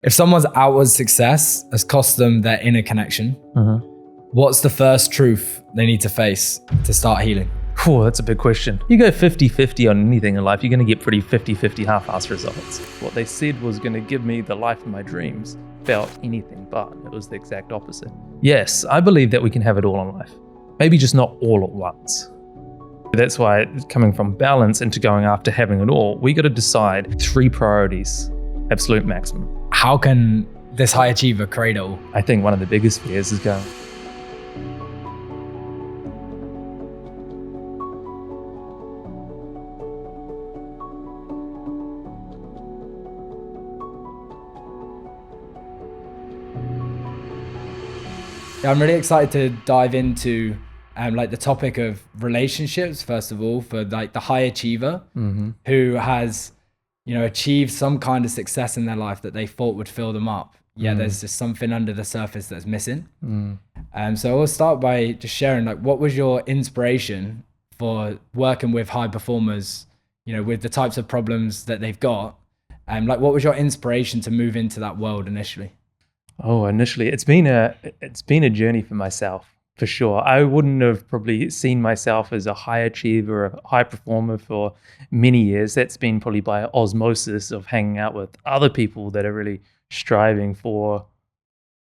If someone's outward success has cost them their inner connection, what's the first truth they need to face to start healing? Oh, that's a big question. You go 50-50 on anything in life, you're going to get pretty 50-50 half-assed results. What they said was going to give me the life of my dreams felt anything but. It was the exact opposite. Yes, I believe that we can have it all in life. Maybe just not all at once. That's why coming from balance into going after having it all, we got to decide 3 priorities, absolute maximum. How can this high achiever create it all? I think one of the biggest fears is going, Yeah, I'm really excited to dive into like the topic of relationships, first of all, for like the high achiever who has, achieved some kind of success in their life that they thought would fill them up. Yeah, there's just something under the surface that's missing. So we'll start by just sharing, like, what was your inspiration for working with high performers, with the types of problems that they've got? Like, what was your inspiration to move into that world initially? Oh, initially, it's been a journey for myself, for sure. I wouldn't have probably seen myself as a high achiever, a high performer for many years. That's been probably by osmosis of hanging out with other people that are really striving for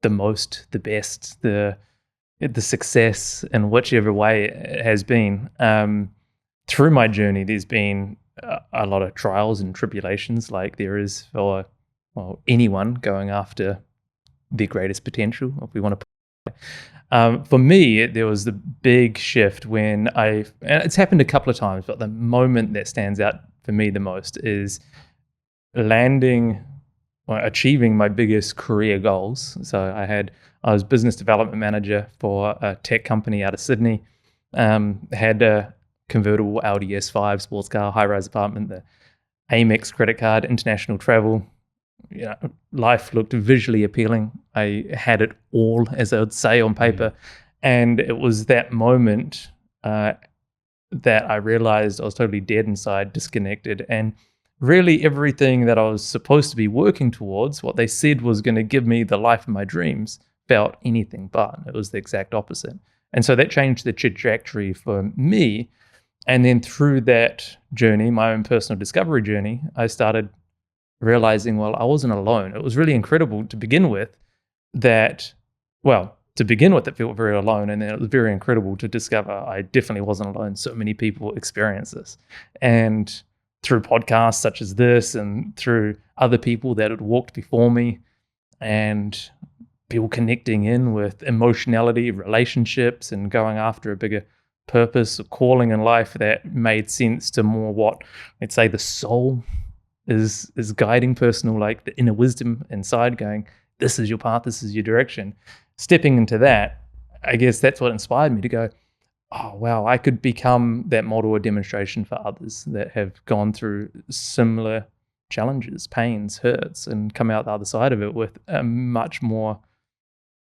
the most, the best, the success in whichever way it has been. Through my journey, there's been a lot of trials and tribulations, like there is for anyone going after their greatest potential, if we want to put it. For me, there was the big shift when and it's happened a couple of times, but the moment that stands out for me the most is achieving my biggest career goals. So I was business development manager for a tech company out of Sydney, had a convertible Audi S5 sports car, high-rise apartment, the Amex credit card, international travel. Life looked visually appealing. I had it all, as I would say, on paper. And it was that moment that I realized I was totally dead inside, disconnected. And really everything that I was supposed to be working towards, what they said was going to give me the life of my dreams, felt anything but. It was the exact opposite. And so that changed the trajectory for me. And then through that journey, my own personal discovery journey, I started realizing, well, I wasn't alone. It was really incredible to begin with it felt very alone. And then it was very incredible to discover I definitely wasn't alone. So many people experience this. And through podcasts such as this and through other people that had walked before me and people connecting in with emotionality, relationships, and going after a bigger purpose or calling in life that made sense to more what I'd say the soul is guiding personal, like the inner wisdom inside going, this is your path, this is your direction. Stepping into that, I guess that's what inspired me to go, oh, wow, I could become that model or demonstration for others that have gone through similar challenges, pains, hurts, and come out the other side of it with a much more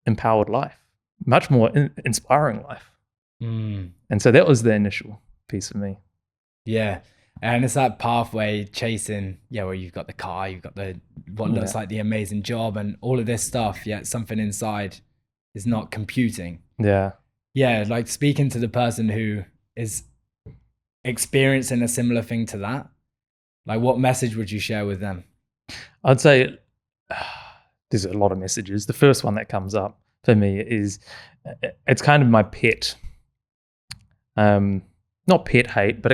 empowered life, much more inspiring life. And so that was the initial piece of me. Yeah. And it's that pathway chasing, where you've got the car, you've got what looks like the amazing job and all of this stuff, yet something inside is not computing. Yeah. Yeah, like speaking to the person who is experiencing a similar thing to that, like what message would you share with them? I'd say there's a lot of messages. The first one that comes up for me is, it's kind of my pet. Not pet hate, but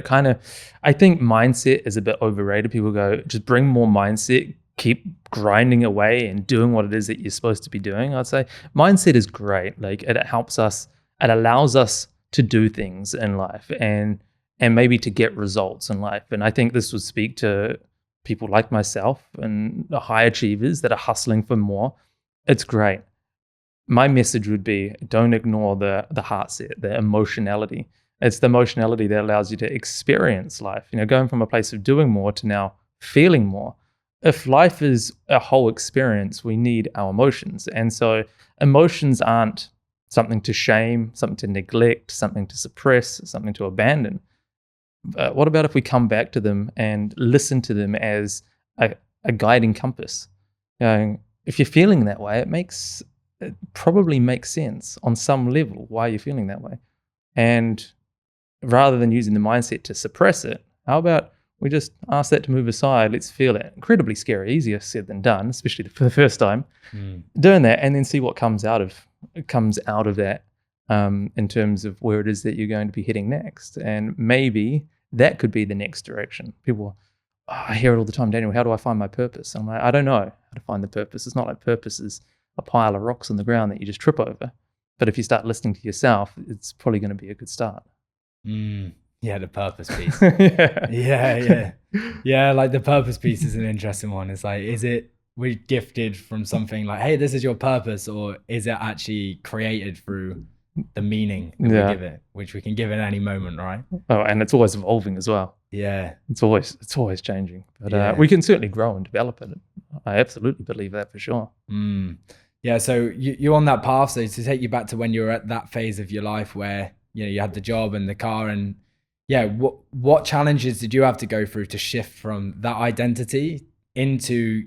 I think mindset is a bit overrated. People go, just bring more mindset, keep grinding away and doing what it is that you're supposed to be doing. I'd say mindset is great. Like it helps us, it allows us to do things in life and maybe to get results in life. And I think this would speak to people like myself and the high achievers that are hustling for more. It's great. My message would be, don't ignore the heart set, the emotionality. It's the emotionality that allows you to experience life, going from a place of doing more to now feeling more. If life is a whole experience, we need our emotions. And so emotions aren't something to shame, something to neglect, something to suppress, something to abandon. What about if we come back to them and listen to them as a guiding compass? if you're feeling that way, it probably makes sense on some level why you're feeling that way. And rather than using the mindset to suppress it, how about we just ask that to move aside? Let's feel it. Incredibly scary, easier said than done, especially for the first time. Doing that, and then see what comes out of that in terms of where it is that you're going to be heading next. And maybe that could be the next direction. People, I hear it all the time, Daniel, how do I find my purpose? I'm like, I don't know how to find the purpose. It's not like purpose is a pile of rocks on the ground that you just trip over. But if you start listening to yourself, it's probably going to be a good start. Yeah, the purpose piece. Yeah. Yeah, like the purpose piece is an interesting one. It's like, is it we're gifted from something like, hey, this is your purpose, or is it actually created through the meaning that we give it, which we can give at any moment, right? Oh, and it's always evolving as well. Yeah. It's always changing. But we can certainly grow and develop it. I absolutely believe that for sure. Yeah, so you're on that path. So to take you back to when you were at that phase of your life where, you know, you had the job and the car, and what challenges did you have to go through to shift from that identity into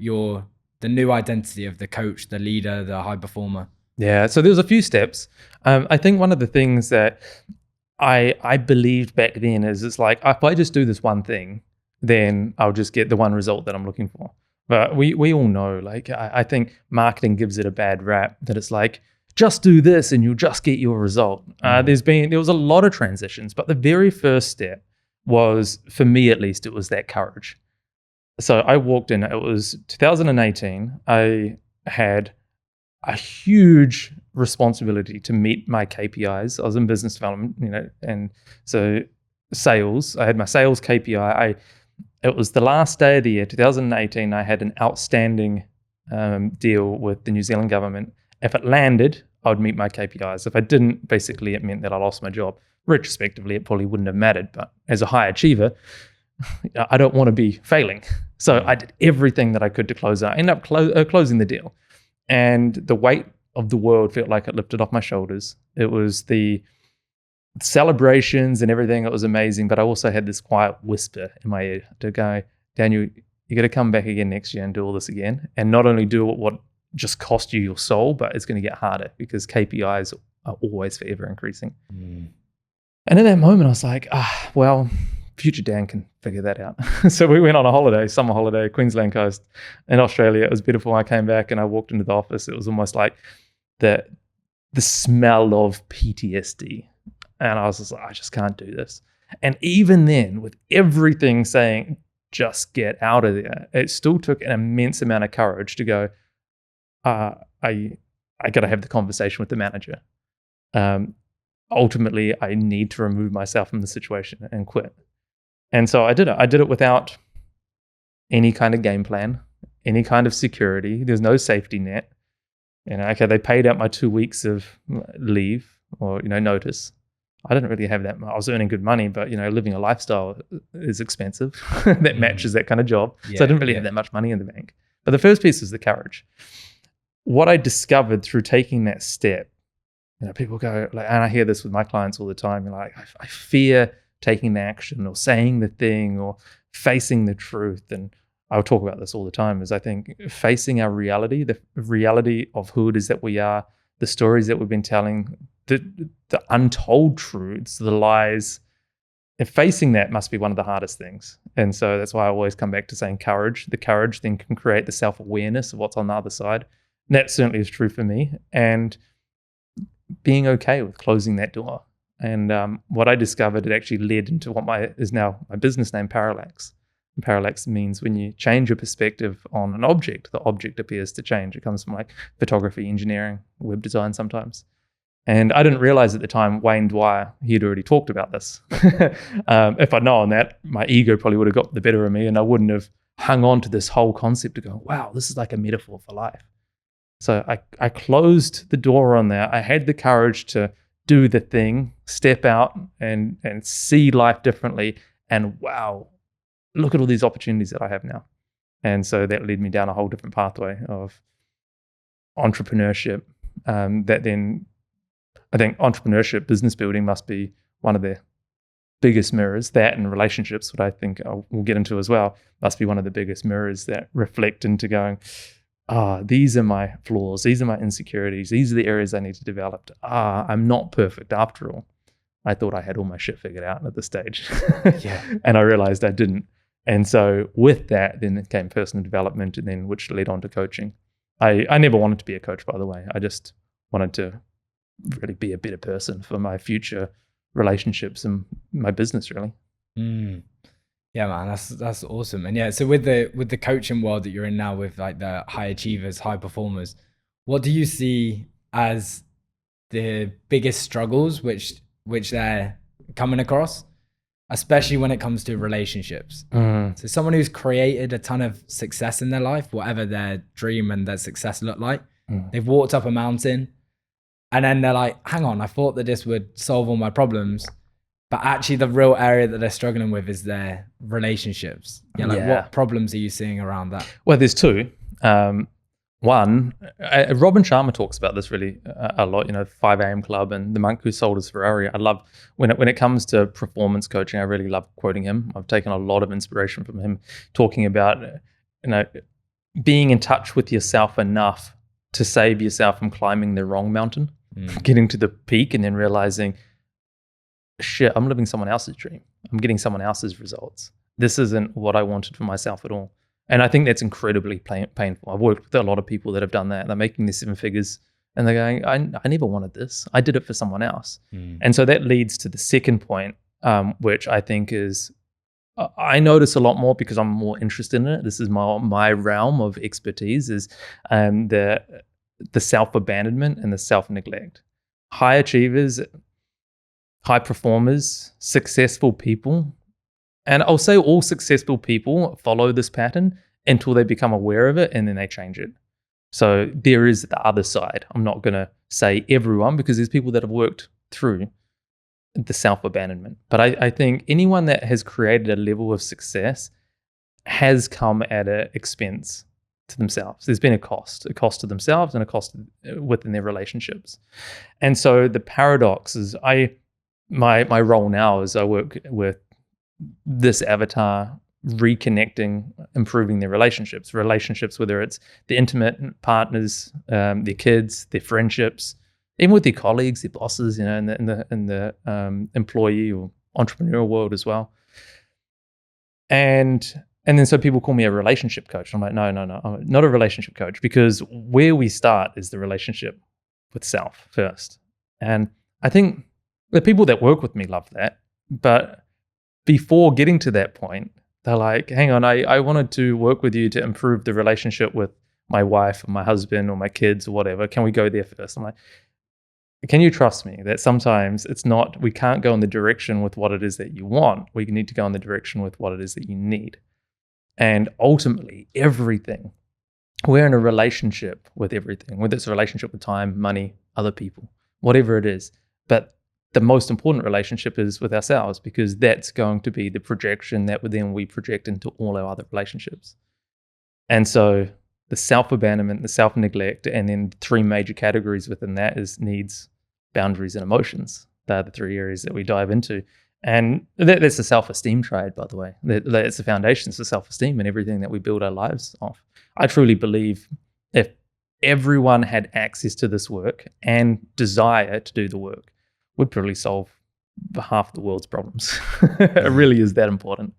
the new identity of the coach, the leader, the high performer? Yeah, so there was a few steps. I think one of the things that I believed back then is it's like, if I just do this one thing, then I'll just get the one result that I'm looking for. But we all know, like, I think marketing gives it a bad rap that it's like, just do this and you'll just get your result. There was a lot of transitions, but the very first step was, for me at least, it was that courage. So I walked in, it was 2018. I had a huge responsibility to meet my KPIs. I was in business development, you know, and so sales, I had my sales KPI. It was the last day of the year, 2018. I had an outstanding deal with the New Zealand government. If it landed, I would meet my KPIs. If I didn't, basically it meant that I lost my job. Retrospectively, it probably wouldn't have mattered, but as a high achiever, I don't want to be failing. So I did everything that I could to close out. I ended up closing the deal. And the weight of the world felt like it lifted off my shoulders. It was the celebrations and everything. It was amazing. But I also had this quiet whisper in my ear to go, Daniel, you got to come back again next year and do all this again. And not only do what just cost you your soul, but it's going to get harder because KPIs are always forever increasing. And in that moment, I was like, well, future Dan can figure that out. So we went on a holiday, summer holiday, Queensland coast in Australia. It was beautiful. I came back and I walked into the office. It was almost like the smell of PTSD. And I was just like, I just can't do this. And even then, with everything saying, just get out of there, it still took an immense amount of courage to go, I got to have the conversation with the manager. Ultimately, I need to remove myself from the situation and quit. And so I did it. I did it without any kind of game plan, any kind of security. There's no safety net. You know, okay, they paid out my 2 weeks of leave or, you know, notice. I didn't really have that. I was earning good money, but, you know, living a lifestyle is expensive that matches that kind of job. So I didn't really have that much money in the bank. But the first piece is the courage. What I discovered through taking that step, you know, people go, like, and I hear this with my clients all the time, you're like, I fear taking the action or saying the thing or facing the truth. And I'll talk about this all the time, is I think facing our reality, the reality of who it is that we are, the stories that we've been telling, the untold truths, the lies, and facing that must be one of the hardest things. And so that's why I always come back to saying courage. The courage then can create the self-awareness of what's on the other side. And that certainly is true for me. And being okay with closing that door. And what I discovered, it actually led into what is now my business name, Parallax. And parallax means when you change your perspective on an object, the object appears to change. It comes from like photography, engineering, web design sometimes. And I didn't realize at the time, Wayne Dwyer, he had already talked about this. If I'd known that, my ego probably would have got the better of me and I wouldn't have hung on to this whole concept to go, wow, this is like a metaphor for life. So I closed the door on that. I had the courage to do the thing, step out and see life differently. And wow, look at all these opportunities that I have now. And so that led me down a whole different pathway of entrepreneurship. That then, I think entrepreneurship, business building must be one of the biggest mirrors. That and relationships, what I think we'll get into as well, must be one of the biggest mirrors that reflect into going, these are my flaws, these are my insecurities, these are the areas I need to develop. I'm not perfect after all. I thought I had all my shit figured out at this stage. Yeah. And I realized I didn't. And so with that, then it came personal development, and then which led on to coaching. I never wanted to be a coach, by the way. I just wanted to really be a better person for my future relationships and my business, really. Yeah, man, that's awesome. And yeah, so with the coaching world that you're in now, with like the high achievers, high performers, what do you see as the biggest struggles which they're coming across, especially when it comes to relationships? So someone who's created a ton of success in their life, whatever their dream and their success look like, they've walked up a mountain, and then they're like, hang on, I thought that this would solve all my problems. But actually the real area that they're struggling with is their relationships. What problems are you seeing around that? Well, there's two. One, Robin Sharma talks about this really a lot, 5 a.m. Club and the monk who sold his Ferrari. I love, when it comes to performance coaching, I really love quoting him. I've taken a lot of inspiration from him, talking about, being in touch with yourself enough to save yourself from climbing the wrong mountain, getting to the peak and then realizing, shit, I'm living someone else's dream. I'm getting someone else's results. This isn't what I wanted for myself at all. And I think that's incredibly painful. I've worked with a lot of people that have done that. They're making their 7 figures and they're going, I never wanted this. I did it for someone else. And so that leads to the second point, which I think is, I notice a lot more because I'm more interested in it. This is my realm of expertise, is the self-abandonment and the self-neglect. High achievers, high performers, successful people, and I'll say all successful people follow this pattern until they become aware of it and then they change it. So there is the other side. I'm not going to say everyone, because there's people that have worked through the self-abandonment. But I think anyone that has created a level of success has come at an expense to themselves. There's been a cost to themselves and a cost within their relationships. And so the paradox is, my role now is I work with this avatar reconnecting, improving their relationships, whether it's the intimate partners, their kids, their friendships, even with their colleagues, their bosses, in the employee or entrepreneurial world as well. And then so people call me a relationship coach. I'm like, no, I'm not a relationship coach, because where we start is the relationship with self first. And I think the people that work with me love that. But before getting to that point, they're like, hang on, I wanted to work with you to improve the relationship with my wife or my husband or my kids or whatever. Can we go there first? I'm like, can you trust me that sometimes we can't go in the direction with what it is that you want. We need to go in the direction with what it is that you need. And ultimately, everything, we're in a relationship with everything, whether it's a relationship with time, money, other people, whatever it is. But the most important relationship is with ourselves, because that's going to be the projection that then we project into all our other relationships. And so the self-abandonment, the self-neglect, and then 3 major categories within that is needs, boundaries, and emotions. They're the 3 areas that we dive into. And that's a self-esteem trade, by the way. That's the foundations of self-esteem and everything that we build our lives off. I truly believe if everyone had access to this work and desire to do the work, would probably solve half the world's problems. It really is that important.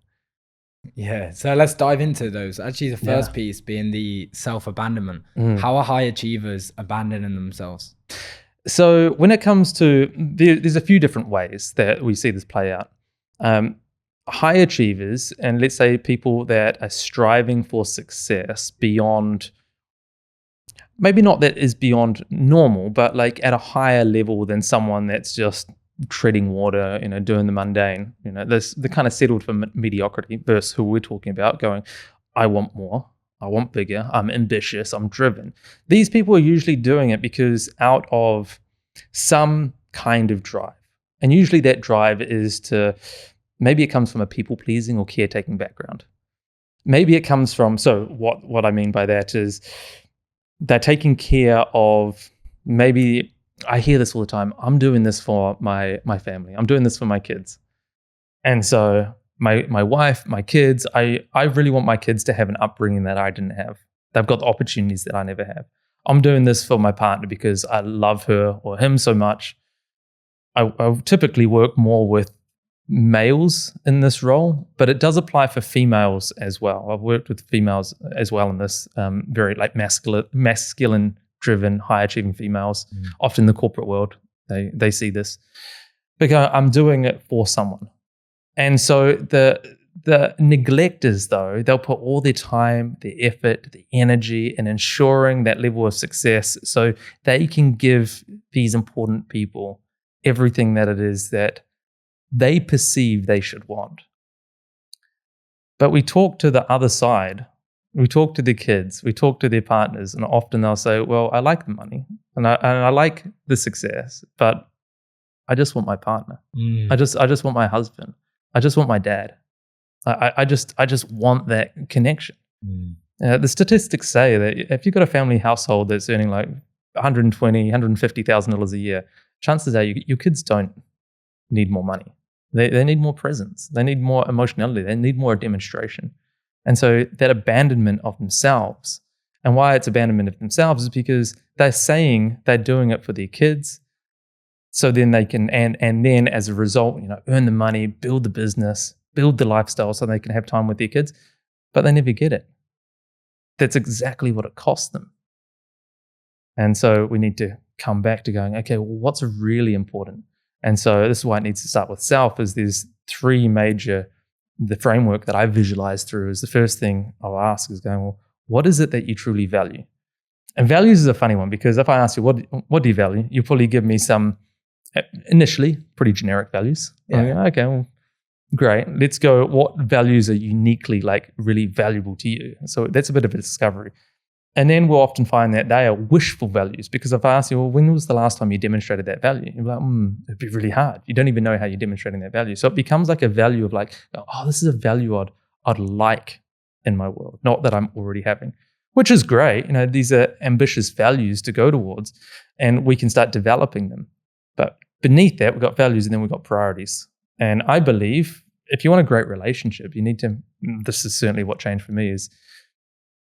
Yeah. So let's dive into those. Actually, the first piece being the self-abandonment. How are high achievers abandoning themselves? So when it comes to, there's a few different ways that we see this play out. High achievers, and let's say people that are striving for success beyond, maybe not that is beyond normal, but like at a higher level than someone that's just treading water, doing the mundane. They're kind of settled for mediocrity versus who we're talking about, going, I want more, I want bigger, I'm ambitious, I'm driven. These people are usually doing it because out of some kind of drive. And usually that drive is maybe it comes from a people-pleasing or caretaking background. Maybe it comes from, so what I mean by that is, they're taking care of, maybe I hear this all the time, I'm doing this for my family, I'm doing this for my kids. And so my wife, my kids, I really want my kids to have an upbringing that I didn't have. They've got the opportunities that I never have. I'm doing this for my partner because I love her or him so much. I typically work more with males in this role, but it does apply for females as well. I've worked with females as well in this, very like masculine-driven, high-achieving females. Often in the corporate world, they see this. Because I'm doing it for someone. And so the neglectors, though, they'll put all their time, their effort, the energy in ensuring that level of success so they can give these important people everything that it is that they perceive they should want. But we talk to the other side. We talk to the kids. We talk to their partners. And often they'll say, well, I like the money and I like the success, but I just want my partner. I just want my husband. I just want my dad. I just want that connection. The statistics say that if you've got a family household that's earning like $120,000, $150,000 a year, chances are your kids don't need more money. They need more presence. They need more emotionality. They need more demonstration. And so that abandonment of themselves, and why it's abandonment of themselves is because they're saying they're doing it for their kids. So then they can, and then as a result, earn the money, build the business, build the lifestyle so they can have time with their kids, but they never get it. That's exactly what it costs them. And so we need to come back to going, okay, well, what's really important? And so this is why it needs to start with self, is there's three major, the framework that I visualize through is the first thing I'll ask is going, well, what is it that you truly value? And values is a funny one because if I ask you, what do you value? You'll probably give me some, initially, pretty generic values. Yeah. Okay, well, great. Let's go, what values are uniquely like really valuable to you? So that's a bit of a discovery. And then we'll often find that they are wishful values because if I ask you, well, when was the last time you demonstrated that value? You're like, it'd be really hard. You don't even know how you're demonstrating that value. So it becomes like a value of like, oh, this is a value I'd like in my world, not that I'm already having, which is great. These are ambitious values to go towards and we can start developing them. But beneath that, we've got values and then we've got priorities. And I believe if you want a great relationship, you need to, this is certainly what changed for me is,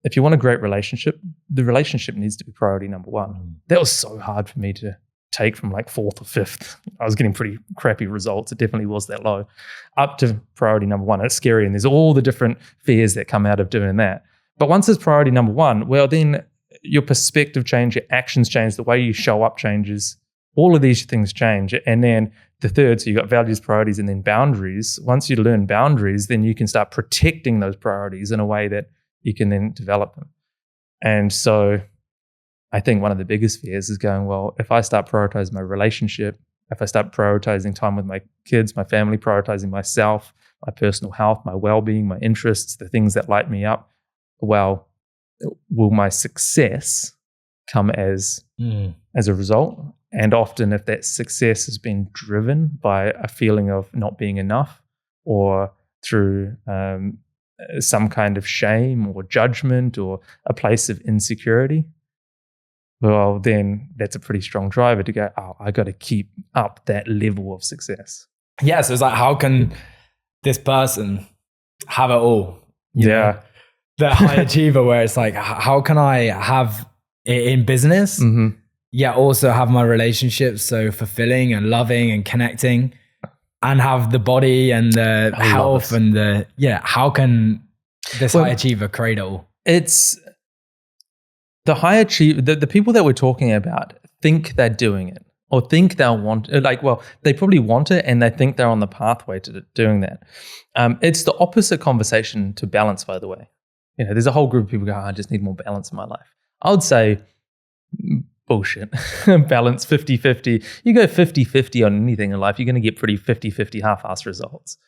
if you want a great relationship, the relationship needs to be priority number one. That was so hard for me to take from like fourth or fifth. I was getting pretty crappy results. It definitely was that low. Up to priority number one. It's scary and there's all the different fears that come out of doing that. But once it's priority number one, well then your perspective changes, your actions change, the way you show up changes. All of these things change. And then the third, so you've got values, priorities, and then boundaries. Once you learn boundaries, then you can start protecting those priorities in a way that you can then develop them. And so I think one of the biggest fears is going, well, if I start prioritizing my relationship, if I start prioritizing time with my kids, my family, prioritizing myself, my personal health, my well-being, my interests, the things that light me up, well, will my success come as a result? And often if that success has been driven by a feeling of not being enough or through some kind of shame or judgment or a place of insecurity, well, then that's a pretty strong driver to go, oh, I got to keep up that level of success. Yeah, so it's like, how can this person have it all? You know, the high achiever, where it's like, how can I have it in business, yet also have my relationships so fulfilling and loving and connecting, and have the body and the health and how can this high achiever create it all? It's the high achiever, the people that we're talking about think they're doing it or think they'll want it. Like, well, they probably want it and they think they're on the pathway to doing that. It's the opposite conversation to balance, by the way. There's a whole group of people go, I just need more balance in my life. I would say, bullshit. Balance 50-50. You go 50-50 on anything in life, you're going to get pretty 50-50 half-assed results.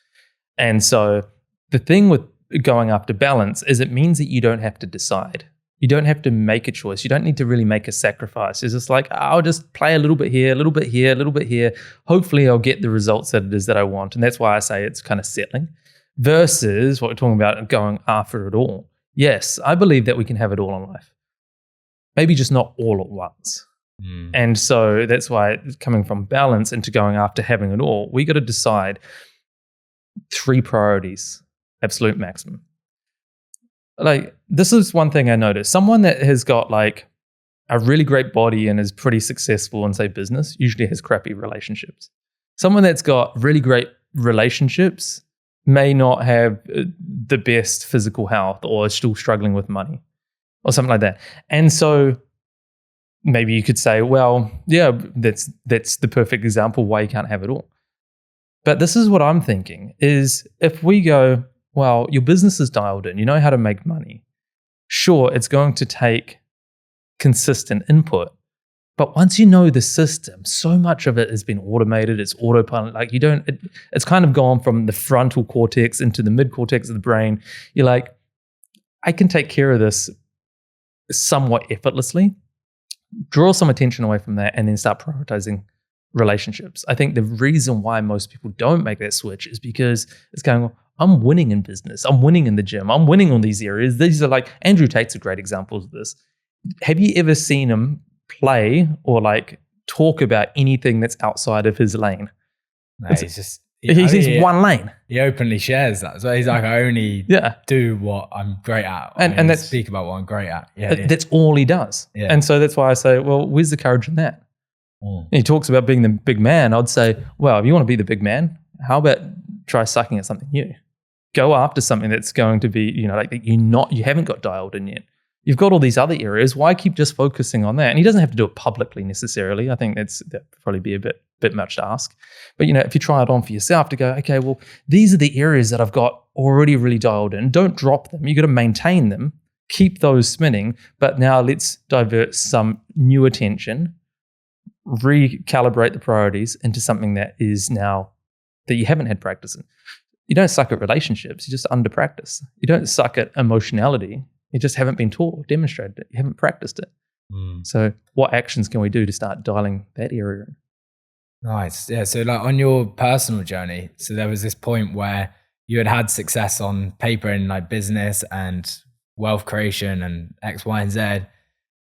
And so the thing with going after balance is it means that you don't have to decide. You don't have to make a choice. You don't need to really make a sacrifice. It's just like, I'll just play a little bit here, a little bit here, a little bit here. Hopefully I'll get the results that it is that I want. And that's why I say it's kind of settling versus what we're talking about, going after it all. Yes, I believe that we can have it all in life. Maybe just not all at once. And so that's why coming from balance into going after having it all, we got to decide 3 priorities, absolute maximum. like, this is one thing I noticed. Someone that has got like a really great body and is pretty successful in, say, business usually has crappy relationships. Someone that's got really great relationships may not have the best physical health or is still struggling with money or something like that. And so maybe you could say, well, yeah, that's the perfect example why you can't have it all. But this is what I'm thinking is if we go, well, your business is dialed in, you know how to make money. Sure, it's going to take consistent input. But once you know the system, so much of it has been automated, it's autopilot. Like it's kind of gone from the frontal cortex into the mid cortex of the brain. You're like, I can take care of this somewhat effortlessly. Draw some attention away from that and then start prioritizing relationships. I think the reason why most people don't make that switch is because it's going, I'm winning in business. I'm winning in the gym. I'm winning on these areas. These are like, Andrew Tate's a great example of this. Have you ever seen him play or like talk about anything that's outside of his lane? No, he's one lane. He openly shares that. So he's like, I only do what I'm great at. And that's speak about what I'm great at. Yeah, that's all he does. Yeah. And so that's why I say, well, where's the courage in that? He talks about being the big man. I'd say, well, if you want to be the big man, how about try sucking at something new? Go after something that's going to be, like you haven't got dialed in yet. You've got all these other areas. Why keep just focusing on that? And he doesn't have to do it publicly necessarily. I think that'd probably be a bit much to ask. But if you try it on for yourself to go, okay, well, these are the areas that I've got already really dialed in. Don't drop them. You got to maintain them, keep those spinning. But now let's divert some new attention, recalibrate the priorities into something that is now that you haven't had practice in. You don't suck at relationships. You just under practice. You don't suck at emotionality. You just haven't been taught or demonstrated it. You haven't practiced it. So what actions can we do to start dialing that area in? Nice. Yeah. So like on your personal journey, so there was this point where you had success on paper in like business and wealth creation and X, Y, and Z.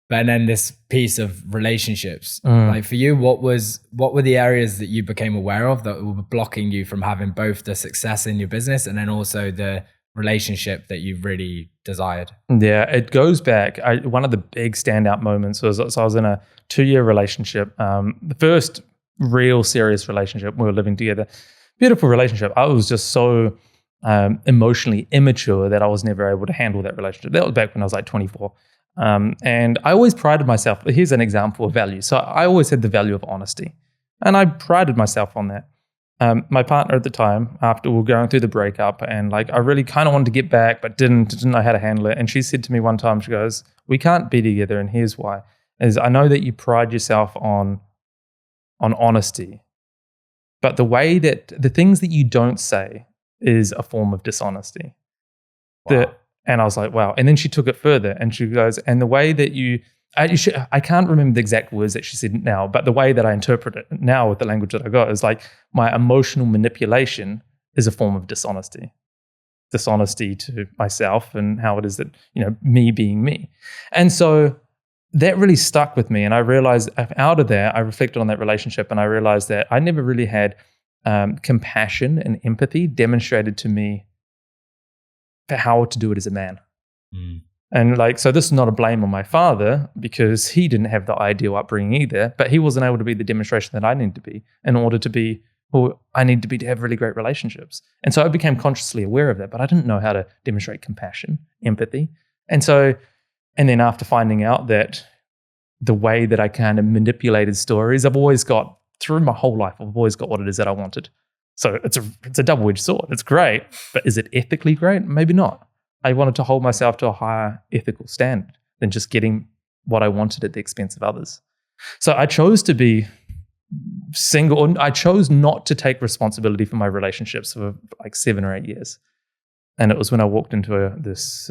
But then this piece of relationships, like for you, what were the areas that you became aware of that were blocking you from having both the success in your business and then also the relationship that you really desired? Yeah, it goes back. One of the big standout moments was, so I was in a 2-year relationship. The first real serious relationship, we were living together. Beautiful relationship. I was just so emotionally immature that I was never able to handle that relationship. That was back when I was like 24. And I always prided myself. Here's an example of value. So I always had the value of honesty. And I prided myself on that. My partner at the time, after we were going through the breakup, and like I really kind of wanted to get back, but didn't know how to handle it. And she said to me one time, she goes, "We can't be together, and here's why: is I know that you pride yourself on honesty, but the things that you don't say is a form of dishonesty." Wow. And I was like, wow. And then she took it further, and she goes, "And the way that I can't remember the exact words that she said now, but the way that I interpret it now with the language that I got is like, my emotional manipulation is a form of dishonesty to myself and how it is that, me being me." And so that really stuck with me. And I realized out of there, I reflected on that relationship and I realized that I never really had compassion and empathy demonstrated to me for how to do it as a man. And so this is not a blame on my father because he didn't have the ideal upbringing either, but he wasn't able to be the demonstration that I need to be in order to be who I need to be to have really great relationships. And so I became consciously aware of that, but I didn't know how to demonstrate compassion, empathy. And then after finding out that the way that I kind of manipulated stories, I've always got, through my whole life, I've always got what it is that I wanted. So it's a double-edged sword. It's great, but is it ethically great? Maybe not. I wanted to hold myself to a higher ethical standard than just getting what I wanted at the expense of others. So I chose to be single, and I chose not to take responsibility for my relationships for like 7 or 8 years. And it was when I walked into this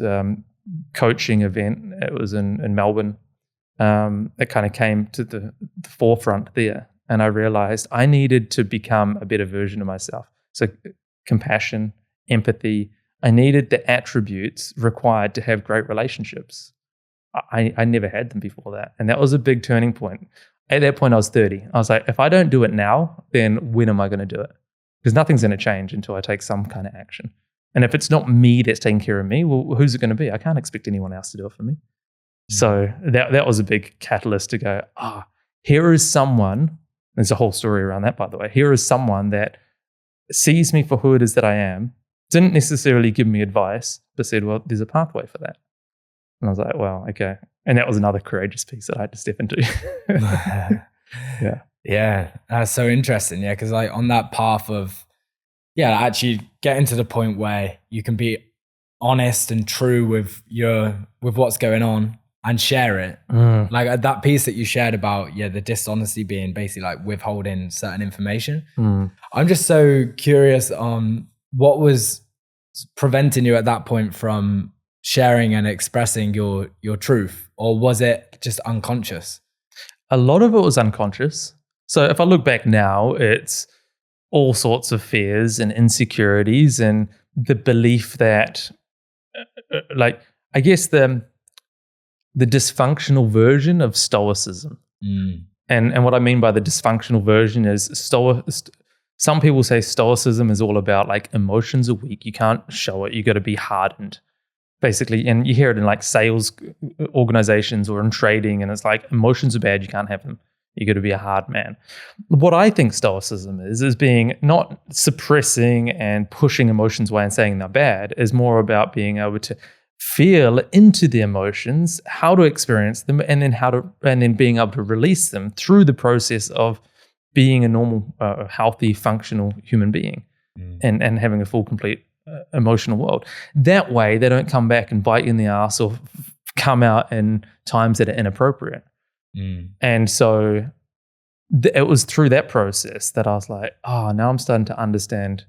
coaching event. It was in Melbourne. It kind of came to the forefront there. And I realized I needed to become a better version of myself. So compassion, empathy, I needed the attributes required to have great relationships. I never had them before that. And that was a big turning point. At that point, I was 30. I was like, if I don't do it now, then when am I going to do it? Because nothing's going to change until I take some kind of action. And if it's not me that's taking care of me, well, who's it going to be? I can't expect anyone else to do it for me. So that was a big catalyst to go, here is someone, there's a whole story around that, by the way. Here is someone that sees me for who it is that I am, didn't necessarily give me advice, but said, well, there's a pathway for that. And I was like, wow, okay. And that was another courageous piece that I had to step into. Yeah, that's so interesting. Yeah, because like on that path of, actually getting to the point where you can be honest and true with what's going on and share it. Like that piece that you shared about, the dishonesty being basically like withholding certain information. I'm just so curious on what was preventing you at that point from sharing and expressing your truth, or was it just unconscious? A lot of it was unconscious. So if I look back now, it's all sorts of fears and insecurities and the belief that, like, I guess the dysfunctional version of stoicism. And what I mean by the dysfunctional version is some people say stoicism is all about like emotions are weak. You can't show it. You got to be hardened, basically. And you hear it in like sales organizations or in trading, and it's like emotions are bad. You can't have them. You got to be a hard man. What I think stoicism is being not suppressing and pushing emotions away and saying they're bad, is more about being able to feel into the emotions, how to experience them, and then being able to release them through the process of being a normal, healthy, functional human being, and having a full, complete emotional world. That way, they don't come back and bite you in the ass or come out in times that are inappropriate. And so it was through that process that I was like, now I'm starting to understand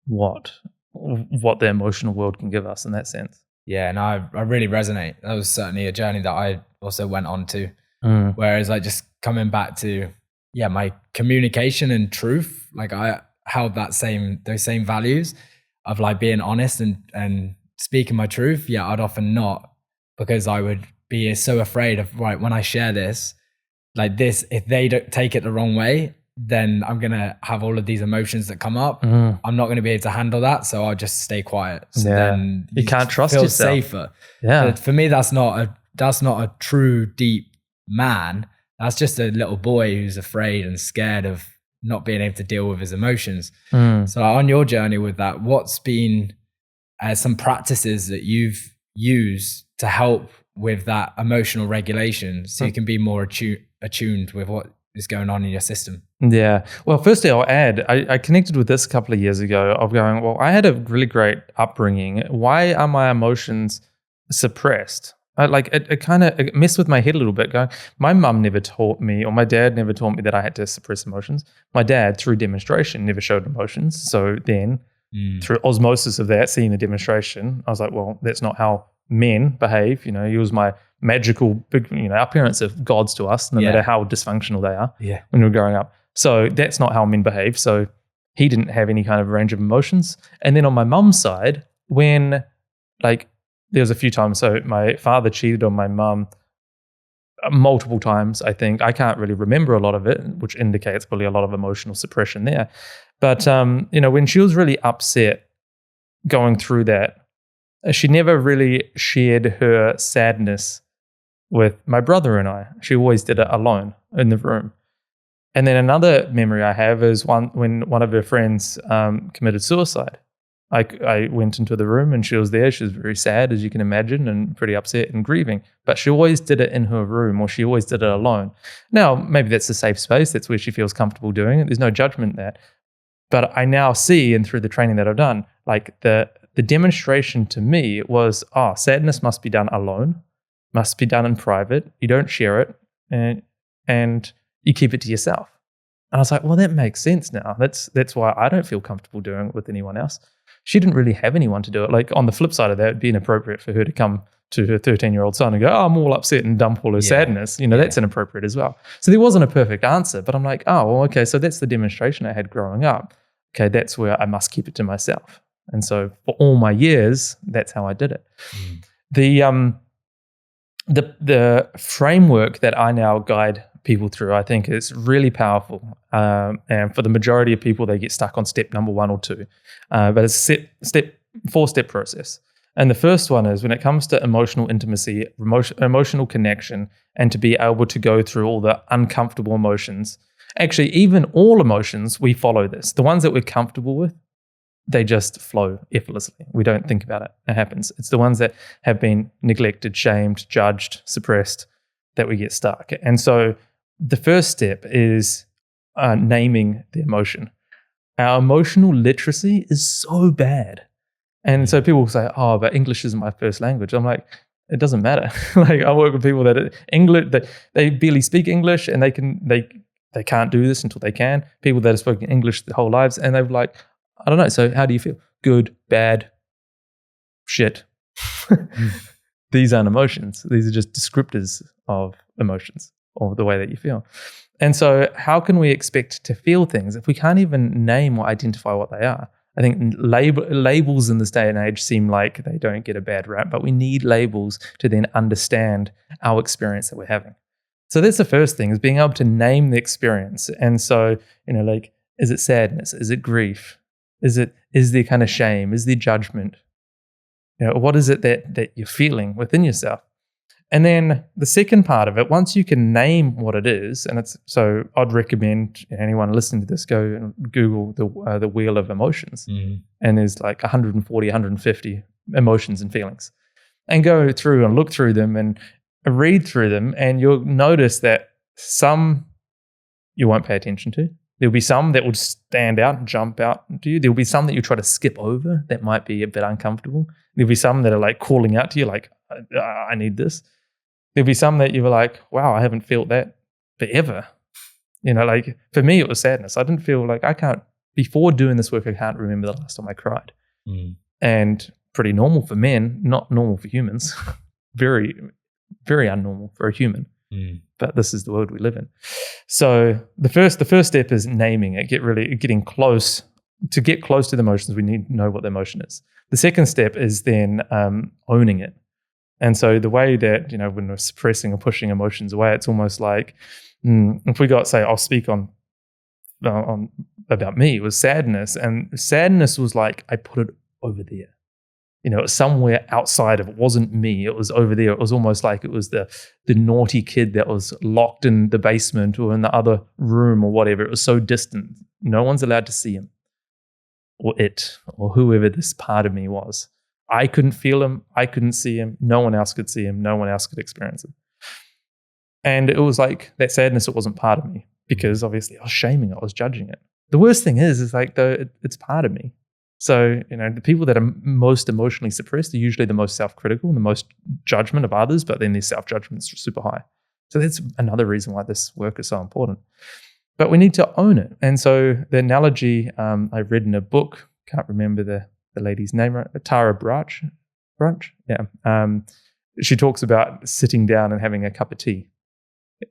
what the emotional world can give us in that sense. Yeah, and I really resonate. That was certainly a journey that I also went on to. Whereas like just coming back to, my communication and truth, like I held those same values of like being honest and speaking my truth. I'd often not, because I would be so afraid of, right, when I share this, like this, if they don't take it the wrong way, then I'm going to have all of these emotions that come up. I'm not going to be able to handle that. So I'll just stay quiet. So then you can't trust feel yourself. Safer. Yeah. But for me, that's not a true deep man. That's just a little boy who's afraid and scared of not being able to deal with his emotions. So on your journey with that, what's been some practices that you've used to help with that emotional regulation so you can be more attuned with what is going on in your system? Yeah. Well, firstly, I'll add, I connected with this a couple of years ago of going, well, I had a really great upbringing. Why are my emotions suppressed? It kind of messed with my head a little bit, going, my mum never taught me, or my dad never taught me that I had to suppress emotions. My dad, through demonstration, never showed emotions. So then through osmosis of that, seeing the demonstration, I was like, well, that's not how men behave. He was my magical big, our parents are gods to us, no matter how dysfunctional they are when we were growing up. So that's not how men behave. So he didn't have any kind of range of emotions. And then on my mum's side, when there was a few times, so my father cheated on my mum multiple times, I think. I can't really remember a lot of it, which indicates probably a lot of emotional suppression there. But, when she was really upset going through that, she never really shared her sadness with my brother and I. She always did it alone in the room. And then another memory I have is when one of her friends committed suicide. I went into the room and she was there. She was very sad, as you can imagine, and pretty upset and grieving. But she always did it in her room, or she always did it alone. Now, maybe that's a safe space. That's where she feels comfortable doing it. There's no judgment there. But I now see, and through the training that I've done, like the demonstration to me was, sadness must be done alone, must be done in private. You don't share it, and you keep it to yourself. And I was like, well, that makes sense now. That's why I don't feel comfortable doing it with anyone else. She didn't really have anyone to do it. Like on the flip side of that, it'd be inappropriate for her to come to her 13-year-old son and go, I'm all upset, and dump all her sadness. That's inappropriate as well. So there wasn't a perfect answer, but I'm like, okay, so that's the demonstration I had growing up. Okay, that's where I must keep it to myself. And so for all my years, that's how I did it. The framework that I now guide people through, I think, is really powerful. And for the majority of people, they get stuck on step number 1 or 2. But it's step 4-step process. And the first one is when it comes to emotional intimacy, emotional connection, and to be able to go through all the uncomfortable emotions. Actually, even all emotions, we follow this. The ones that we're comfortable with, they just flow effortlessly. We don't think about it. It happens. It's the ones that have been neglected, shamed, judged, suppressed that we get stuck. And so the first step is naming the emotion. Our emotional literacy is so bad. And so people say, oh, but English isn't my first language. I'm like, it doesn't matter. Like I work with people that English, they barely speak English and they can't do this until they can. People that have spoken English their whole lives and they're like, I don't know. So how do you feel? Good, bad, shit. These aren't emotions. These are just descriptors of emotions or the way that you feel. And so how can we expect to feel things if we can't even name or identify what they are? I think labels in this day and age seem like they don't get a bad rap, but we need labels to then understand our experience that we're having. So that's the first thing, is being able to name the experience. And so, like, is it sadness? Is it grief? Is there kind of shame? Is there judgment? What is it that you're feeling within yourself? And then the second part of it, once you can name what it is, and so I'd recommend anyone listening to this go and Google the wheel of emotions, and there's like 140, 150 emotions and feelings, and go through and look through them and read through them, and you'll notice that some you won't pay attention to. There'll be some that would stand out and jump out to you. There'll be some that you try to skip over that might be a bit uncomfortable. There'll be some that are like calling out to you like, I need this. There'll be some that you were like, wow, I haven't felt that forever. Like for me, it was sadness. I didn't feel like before doing this work, I can't remember the last time I cried. And pretty normal for men, not normal for humans. Very, very unnormal for a human. But this is the world we live in. So the first step is naming it, getting close. To get close to the emotions, we need to know what the emotion is. The second step is then owning it. And so the way that, when we're suppressing or pushing emotions away, it's almost like, if we got, say, I'll speak on about me, it was sadness. And sadness was like, I put it over there. It was somewhere outside of it. It wasn't me. It was over there. It was almost like it was the naughty kid that was locked in the basement or in the other room or whatever. It was so distant. No one's allowed to see him or it or whoever this part of me was. I couldn't feel him. I couldn't see him. No one else could see him. No one else could experience him. And it was like that sadness, it wasn't part of me because obviously I was shaming it. I was judging it. The worst thing is like, though, it's part of me. So, the people that are most emotionally suppressed are usually the most self-critical and the most judgment of others, but then their self-judgment's super high. So that's another reason why this work is so important. But we need to own it. And so the analogy I read in a book, can't remember the lady's name, Tara Brach. Yeah. She talks about sitting down and having a cup of tea.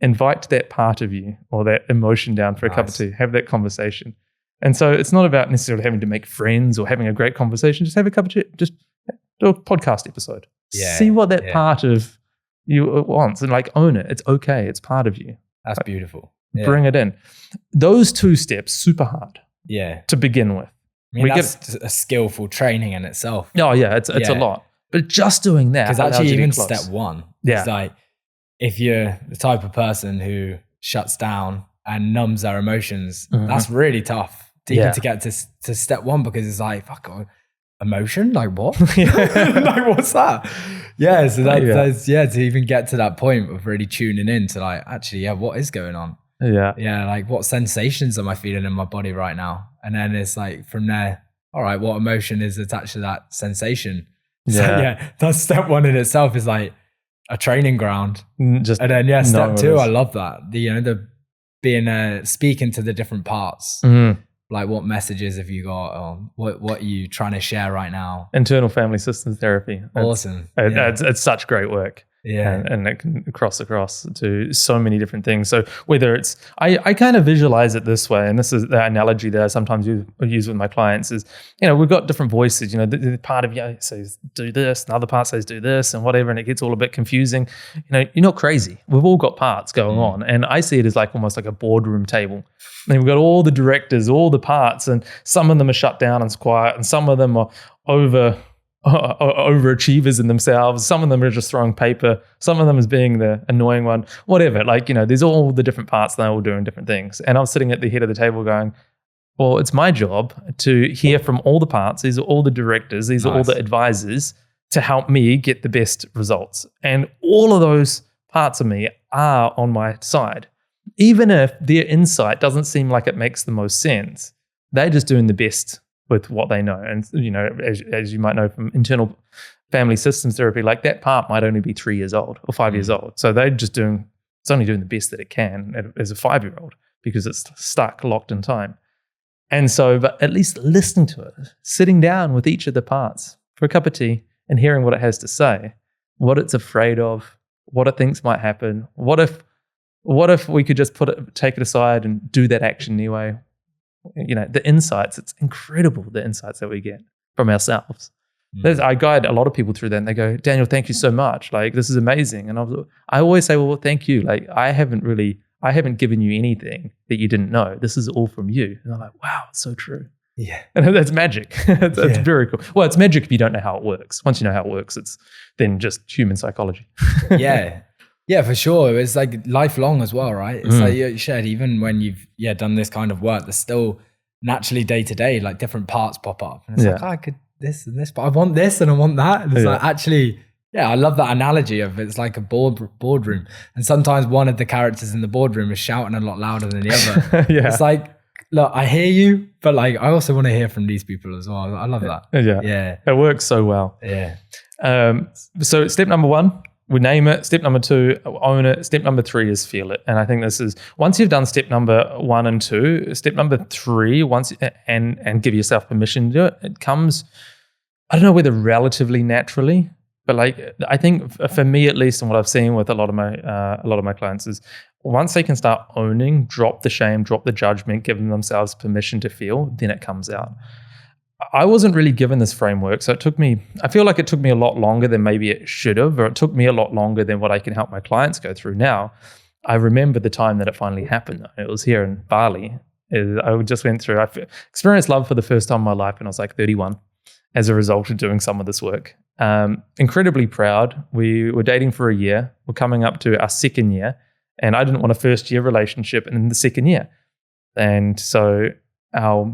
Invite that part of you or that emotion down for a cup of tea. Have that conversation. And so it's not about necessarily having to make friends or having a great conversation. Just have a cup of tea. Just do a podcast episode. Yeah, see what that part of you wants and like own it. It's okay. It's part of you. That's beautiful. Yeah. Bring it in. Those two steps, super hard. Yeah. To begin with. That's a skillful training in itself. Oh yeah, it's a lot. But just doing that. Because actually even step one, yeah. It's like if you're the type of person who shuts down and numbs their emotions, that's really tough to get to step one, because it's like, fuck, emotion? Like what? Like what's that? Yeah, so that's to even get to that point of really tuning in to like, actually, what is going on? Yeah, like what sensations am I feeling in my body right now? And then it's like from there, all right, what emotion is attached to that sensation? So that's step one in itself, is like a training ground. And then step two, I love that. The being speaking to the different parts. Like what messages have you got, or what are you trying to share right now? Internal family systems therapy. Awesome. It's such great work. and it can cross across to so many different things. So whether it's, I kind of visualize it this way, and this is the analogy that I sometimes use with my clients is, we've got different voices, the part of you says do this, and the other part says do this and whatever, and it gets all a bit confusing. You're not crazy. We've all got parts going on. And I see it as like almost like a boardroom table. And we've got all the directors, all the parts, and some of them are shut down and quiet, and some of them are overachievers in themselves. Some of them are just throwing paper. Some of them is being the annoying one, whatever. There's all the different parts, and they're all doing different things. And I'm sitting at the head of the table going, well, it's my job to hear from all the parts. These are all the directors. These are all the advisors to help me get the best results. And all of those parts of me are on my side. Even if their insight doesn't seem like it makes the most sense, they're just doing the best with what they know. And, as you might know from internal family systems therapy, like that part might only be 3 years old or 5 years old. So they're just it's only doing the best that it can as a 5-year-old because it's stuck, locked in time. And so, but at least listening to it, sitting down with each of the parts for a cup of tea and hearing what it has to say, what it's afraid of, what it thinks might happen. What if we could just take it aside and do that action anyway? The insights, it's incredible, the insights that we get from ourselves. I guide a lot of people through that, and they go, Daniel, thank you so much. Like, this is amazing. And I always say, well, thank you. Like, I haven't given you anything that you didn't know. This is all from you. And I'm like, wow, it's so true. Yeah. And that's magic. It's very cool. Well, it's magic if you don't know how it works. Once you know how it works, it's then just human psychology. Yeah, for sure. It's like lifelong as well, right? It's like you shared, even when you've done this kind of work, there's still naturally day to day, like different parts pop up. And it's like, I could this and this, but I want this and I want that. And it's like, actually, I love that analogy of it's like a boardroom. And sometimes one of the characters in the boardroom is shouting a lot louder than the other. It's like, look, I hear you, but like I also want to hear from these people as well. I love that. Yeah. It works so well. Yeah. So step number 1, we name it. Step number 2, own it. Step number 3 is feel it. And I think this is, once you've done step number 1 and 2, step number 3, and give yourself permission to do it, it comes, I don't know whether relatively naturally, but like I think for me at least, and what I've seen with a lot of my clients is once they can start owning, drop the shame, drop the judgment, giving themselves permission to feel, then it comes out. I wasn't really given this framework, so I feel like it took me a lot longer than maybe it should have, or it took me a lot longer than what I can help my clients go through now. I remember the time that it finally happened. It was here in Bali. I just went through, I experienced love for the first time in my life when I was like 31 as a result of doing some of this work. Incredibly proud. We were dating for a year. We're coming up to our 2nd year, and I didn't want a first-year relationship in the 2nd year. And so our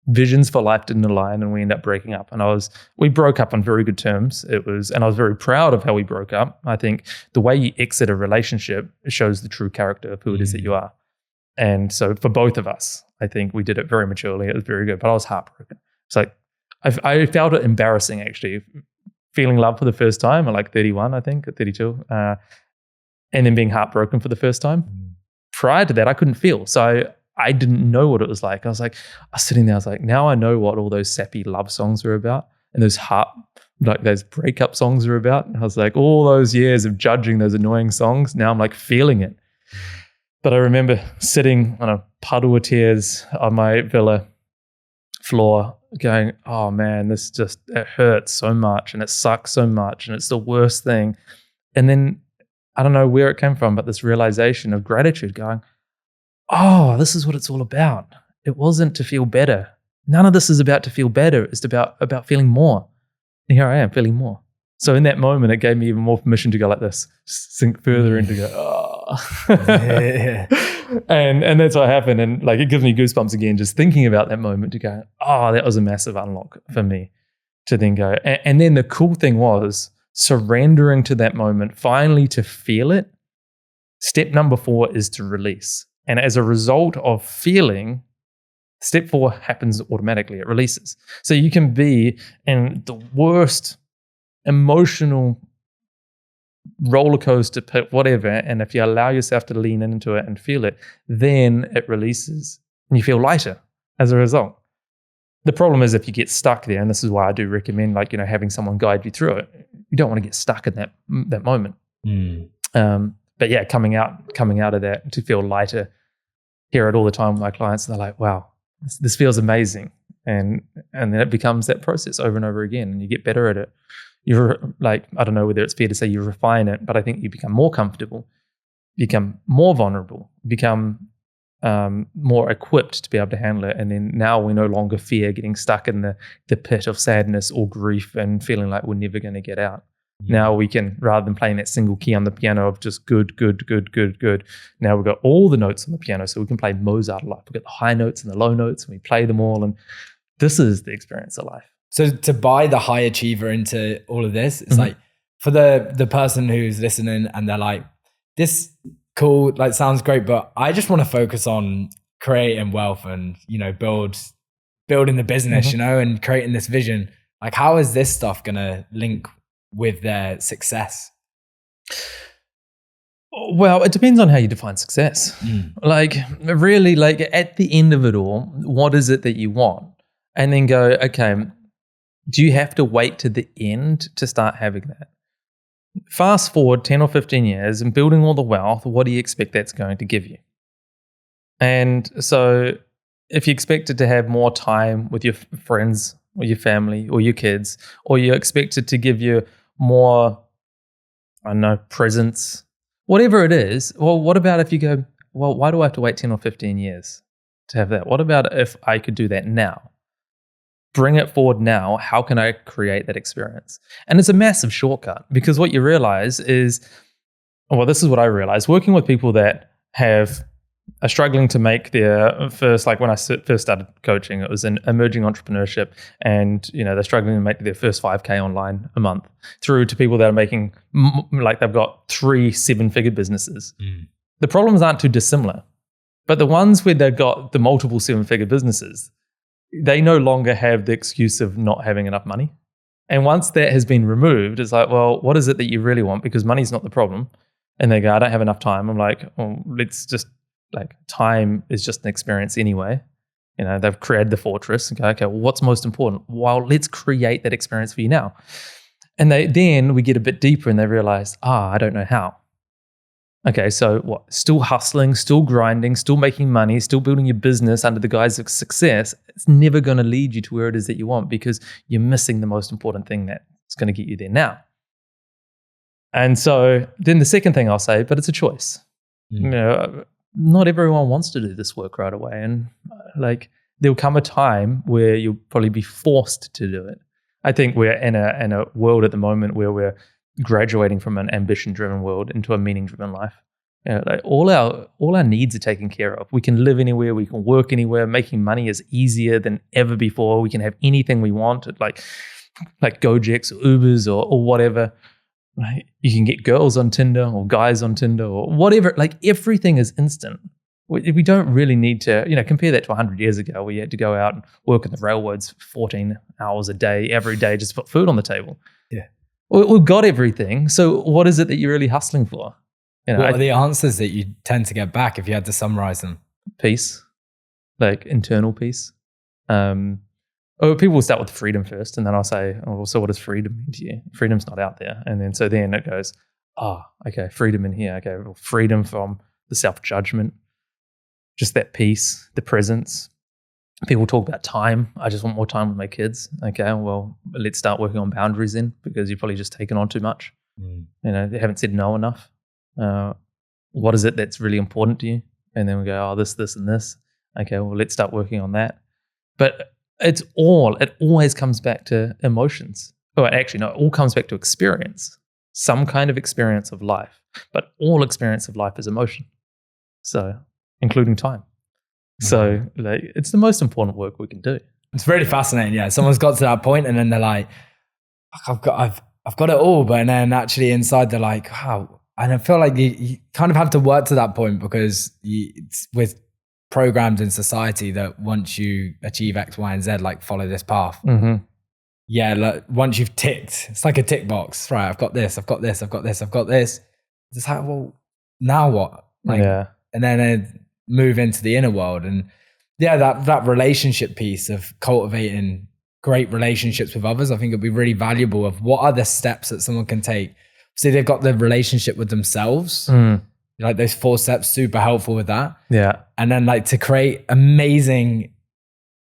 visions for life didn't align, and we ended up breaking up. And we broke up on very good terms. And I was very proud of how we broke up. I think the way you exit a relationship shows the true character of who it is that you are. And so for both of us, I think we did it very maturely. It was very good, but I was heartbroken. It's like, I felt it embarrassing actually, feeling love for the first time at like 31, I think, at 32, and then being heartbroken for the first time. Prior to that, I couldn't feel. So I didn't know what it was like. I was sitting there, I was like, now I know what all those sappy love songs are about, and those breakup songs are about. And I was like, all those years of judging those annoying songs, now I'm like feeling it. But I remember sitting on a puddle of tears on my villa floor going, oh man, it hurts so much and it sucks so much and it's the worst thing. And then I don't know where it came from, but this realization of gratitude going, oh, this is what it's all about. It wasn't to feel better. None of this is about to feel better. It's about feeling more. And here I am feeling more. So in that moment, it gave me even more permission to go like this, sink further into go, oh. And that's what happened. And like, it gives me goosebumps again, just thinking about that moment to go, oh, that was a massive unlock for me to then go. And then the cool thing was surrendering to that moment, finally to feel it. Step number 4 is to release. And as a result of feeling, step 4 happens automatically. It releases. So you can be in the worst emotional roller coaster pit, whatever, and if you allow yourself to lean into it and feel it, then it releases and you feel lighter as a result. The problem is if you get stuck there, and this is why I do recommend having someone guide you through it. You don't want to get stuck in that moment. But yeah, coming out of that to feel lighter, hear it all the time with my clients, and they're like, wow, this feels amazing. And then it becomes that process over and over again, and you get better at it. You're like, I don't know whether it's fair to say you refine it, but I think you become more comfortable, become more vulnerable, become more equipped to be able to handle it. And then now we no longer fear getting stuck in the pit of sadness or grief and feeling like we're never going to get out. Now we can, rather than playing that single key on the piano of just good, now we've got all the notes on the piano, so we can play Mozart life. We've got the high notes and the low notes, and we play them all, and this is the experience of life. So to buy the high achiever into all of this, it's like, for the person who's listening and they're like, this cool, like sounds great, but I just want to focus on creating wealth and, building the business, and creating this vision. Like, how is this stuff going to link with their success? Well, it depends on how you define success. Like, really, like at the end of it all, what is it that you want? And then go, okay, do you have to wait to the end to start having that? Fast forward 10 or 15 years and building all the wealth, what do you expect that's going to give you? And so if you expected to have more time with your friends or your family or your kids, or you expected to give you more, I don't know, presents, whatever it is, well, what about if you go, well, why do I have to wait 10 or 15 years to have that? What about if I could do that now? Bring it forward now. How can I create that experience? And it's a massive shortcut, because what you realize is, well, this is what I realized working with people that are struggling to make their first, like when I first started coaching, it was an emerging entrepreneurship, and they're struggling to make their first 5K online a month, through to people that are making, like they've got 3 7-figure businesses. The problems aren't too dissimilar, but the ones where they've got the multiple 7-figure businesses, they no longer have the excuse of not having enough money. And once that has been removed, it's like, well, what is it that you really want? Because money's not the problem. And they go, I don't have enough time. I'm like, oh, let's just, like, time is just an experience anyway. They've created the fortress. Okay, well, what's most important? Well, let's create that experience for you now. And then we get a bit deeper and they realize, I don't know how. Okay, so what? Still hustling, still grinding, still making money, still building your business under the guise of success. It's never going to lead you to where it is that you want, because you're missing the most important thing that's going to get you there now. And so then the second thing I'll say, but it's a choice. Not everyone wants to do this work right away. And like, there'll come a time where you'll probably be forced to do it. I think we're in a world at the moment where we're graduating from an ambition-driven world into a meaning-driven life. Like all our needs are taken care of. We can live anywhere, we can work anywhere. Making money is easier than ever before. We can have anything we want, like Gojeks or Ubers or whatever. Right? You can get girls on Tinder or guys on Tinder or whatever. Like, everything is instant. We don't really need to, compare that to 100 years ago, where you had to go out and work in the railroads 14 hours a day, every day, just to put food on the table. Yeah. We've got everything. So what is it that you're really hustling for? What are the answers that you tend to get back if you had to summarize them? Peace, like internal peace. People will start with freedom first, and then I'll say, oh, so what does freedom mean to you? Freedom's not out there. And then it goes, okay, freedom in here. Okay, well, freedom from the self-judgment, just that peace, the presence. People talk about time. I just want more time with my kids. Okay, well, let's start working on boundaries then, because you've probably just taken on too much. They haven't said no enough. What is it that's really important to you? And then we go, this, and this. Okay, well, let's start working on that. But it always comes back to emotions. It all comes back to experience, some kind of experience of life. But all experience of life is emotion. So, including time. So, like, it's the most important work we can do. It's really fascinating. Yeah, someone's got to that point, and then they're like, I've got it all, but then actually inside they're like, wow. And I feel like you kind of have to work to that point, because it's with programs in society that once you achieve X, Y, and Z, like follow this path. Yeah, like once you've ticked, it's like a tick box, right? I've got this, I've got this, I've got this, I've got this. It's like, well, now what? Like, yeah. And then move into the inner world. And yeah, that relationship piece of cultivating great relationships with others, I think it'd be really valuable. Of what are the steps that someone can take see they've got the relationship with themselves. Like those 4 steps, super helpful with that. Yeah. And then like to create amazing,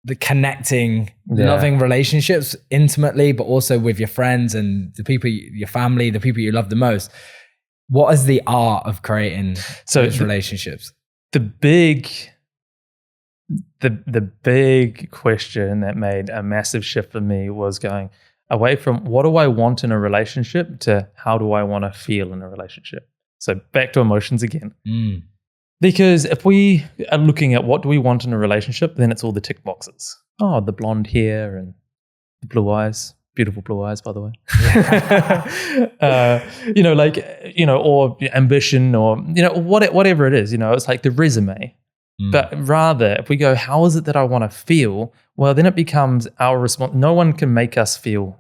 the connecting, loving relationships intimately, but also with your friends and the people, your family, the people you love the most. What is the art of creating those relationships? The big question that made a massive shift for me was going away from what do I want in a relationship to how do I want to feel in a relationship. So back to emotions again. Because if we are looking at what do we want in a relationship, then it's all the tick boxes. Oh, the blonde hair and the blue eyes. Beautiful blue eyes, by the way. Or ambition or, whatever it is, it's like the resume. But rather, if we go, how is it that I want to feel? Well, then it becomes our response. No one can make us feel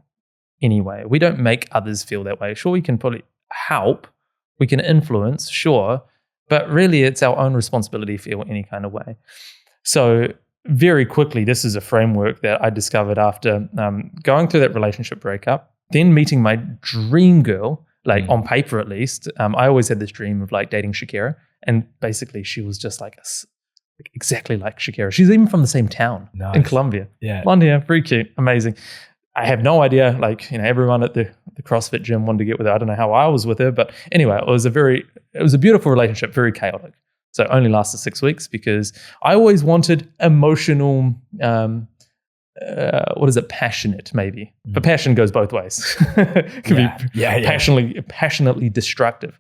anyway. We don't make others feel that way. Sure, we can probably help. We can influence, sure. But really, it's our own responsibility to feel any kind of way. So very quickly, this is a framework that I discovered after going through that relationship breakup, then meeting my dream girl, like on paper at least. I always had this dream of like dating Shakira. And basically, she was just like exactly like Shakira. She's even from the same town in Colombia. Yeah. Blonde hair, very cute, amazing. I have no idea, everyone at the CrossFit gym wanted to get with her. I don't know how I was with her, but anyway, it was a beautiful relationship, very chaotic. So it only lasted 6 weeks because I always wanted emotional, passionate maybe. But passion goes both ways. It can be passionately destructive.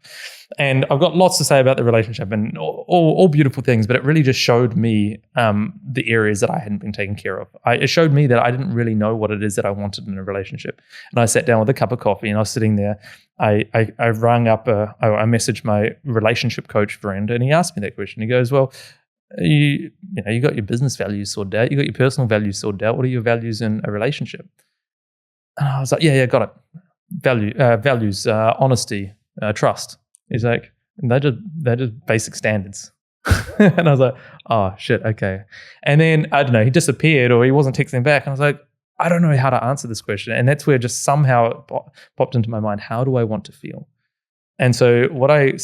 And I've got lots to say about the relationship and all beautiful things, but it really just showed me the areas that I hadn't been taken care of. It showed me that I didn't really know what it is that I wanted in a relationship. And I sat down with a cup of coffee and I was sitting there. I rang up, I messaged my relationship coach friend and he asked me that question. He goes, well, you got your business values sorted out. You got your personal values sorted out. What are your values in a relationship? And I was like, yeah, got it. Values, honesty, trust. He's like, they're just basic standards. And I was like, oh shit, okay. And then I don't know, he disappeared or he wasn't texting back. And I was like, I don't know how to answer this question. And that's where just somehow it popped into my mind. How do I want to feel? And so what I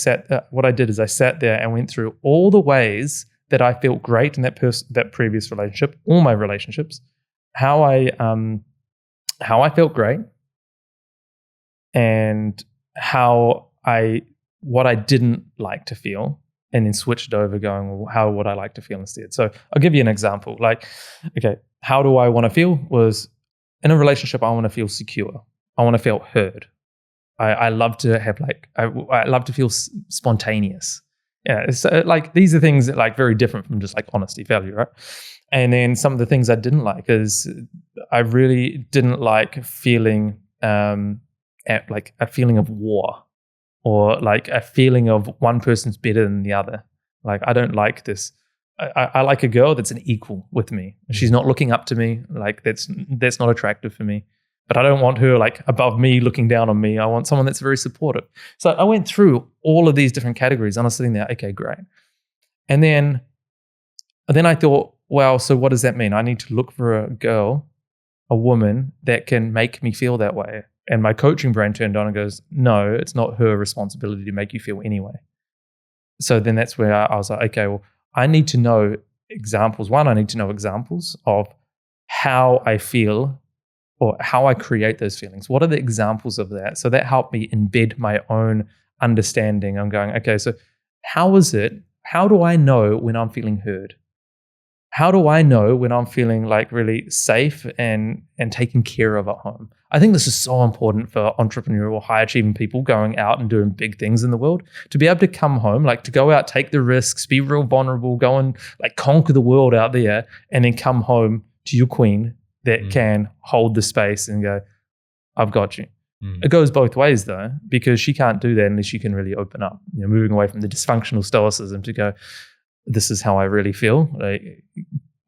did is I sat there and went through all the ways that I felt great in that previous relationship, all my relationships, how I felt great, and what I didn't like to feel, and then switched over going, well, how would I like to feel instead? So I'll give you an example. How do I want to feel? Was in a relationship, I want to feel secure. I want to feel heard. I love to have I love to feel spontaneous. Yeah, so these are things that very different from just honesty, value, right? And then some of the things I didn't like is I really didn't like feeling a feeling of war, or a feeling of one person's better than the other. I don't like this. I like a girl that's an equal with me. She's not looking up to me. That's not attractive for me. But I don't want her above me, looking down on me. I want someone that's very supportive. So I went through all of these different categories and I was sitting there, okay, great. And then I thought, well, so what does that mean? I need to look for a woman that can make me feel that way. And my coaching brain turned on and goes, no, it's not her responsibility to make you feel anyway. So then that's where I was like, okay, well, I need to know examples. One, I need to know examples of how I feel or how I create those feelings. What are the examples of that? So that helped me embed my own understanding. I'm going, okay, so how do I know when I'm feeling heard? How do I know when I'm feeling really safe and taken care of at home? I think this is so important for entrepreneurial, high-achieving people going out and doing big things in the world, to be able to come home, to go out, take the risks, be real vulnerable, go and conquer the world out there, and then come home to your queen that can hold the space and go, I've got you. It goes both ways though, because she can't do that unless she can really open up, moving away from the dysfunctional stoicism to go, this is how I really feel.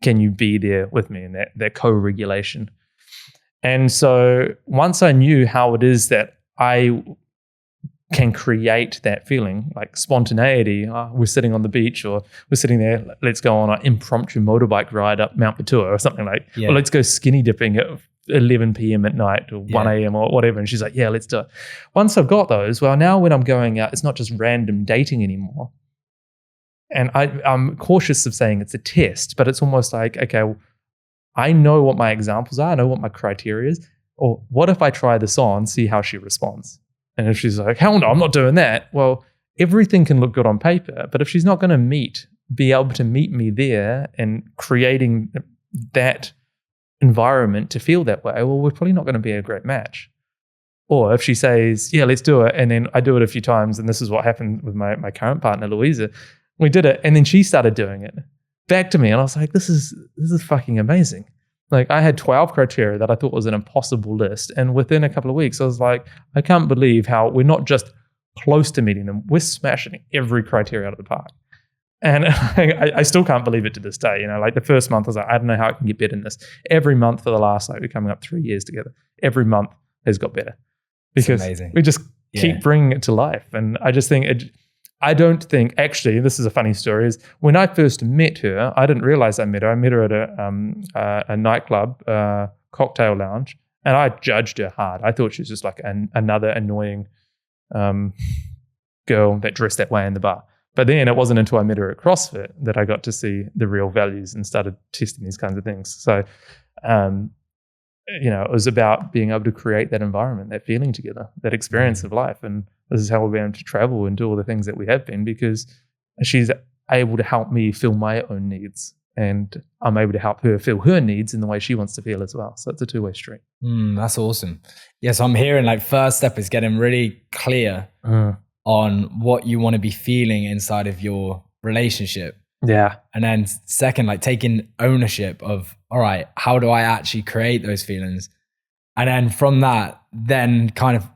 Can you be there with me in that co-regulation? And so once I knew how it is that I can create that feeling, spontaneity, we're sitting on the beach or we're sitting there, let's go on an impromptu motorbike ride up Mount Batur or something or let's go skinny dipping at 11 p.m. at night or 1 Yeah. a.m. or whatever. And she's like, yeah, let's do it. Once I've got those, well, now when I'm going out, it's not just random dating anymore. And I'm cautious of saying it's a test, but it's almost like, okay, well, I know what my examples are. I know what my criteria is. Or what if I try this on, see how she responds? And if she's like, hell no, I'm not doing that. Well, everything can look good on paper, but if she's not going to be able to meet me there and creating that environment to feel that way, well, we're probably not going to be a great match. Or if she says, yeah, let's do it, and then I do it a few times, and this is what happened with my current partner, Louisa. We did it, and then she started doing it back to me, and I was like, this is fucking amazing. Like, I had 12 criteria that I thought was an impossible list, and within a couple of weeks, I was like, I can't believe how we're not just close to meeting them, we're smashing every criteria out of the park. And I still can't believe it to this day. You know, like the first month, I was like, I don't know how I can get better than this. Every month for the last, like, we're coming up 3 years together. Every month has got better because we just keep bringing it to life. And I just think I don't think, actually, this is a funny story, is when I first met her, I didn't realize I met her. I met her at a nightclub, cocktail lounge, and I judged her hard. I thought she was just like another annoying girl that dressed that way in the bar. But then it wasn't until I met her at CrossFit that I got to see the real values and started testing these kinds of things. So, it was about being able to create that environment, that feeling together, that experience of life. And this is how we've been able to travel and do all the things that we have been, because she's able to help me feel my own needs, and I'm able to help her feel her needs in the way she wants to feel as well. So it's a two-way street. That's awesome. Yeah, so I'm hearing like first step is getting really clear on what you want to be feeling inside of your relationship. Yeah. And then second, like taking ownership of, all right, how do I actually create those feelings? And then from that, then kind of,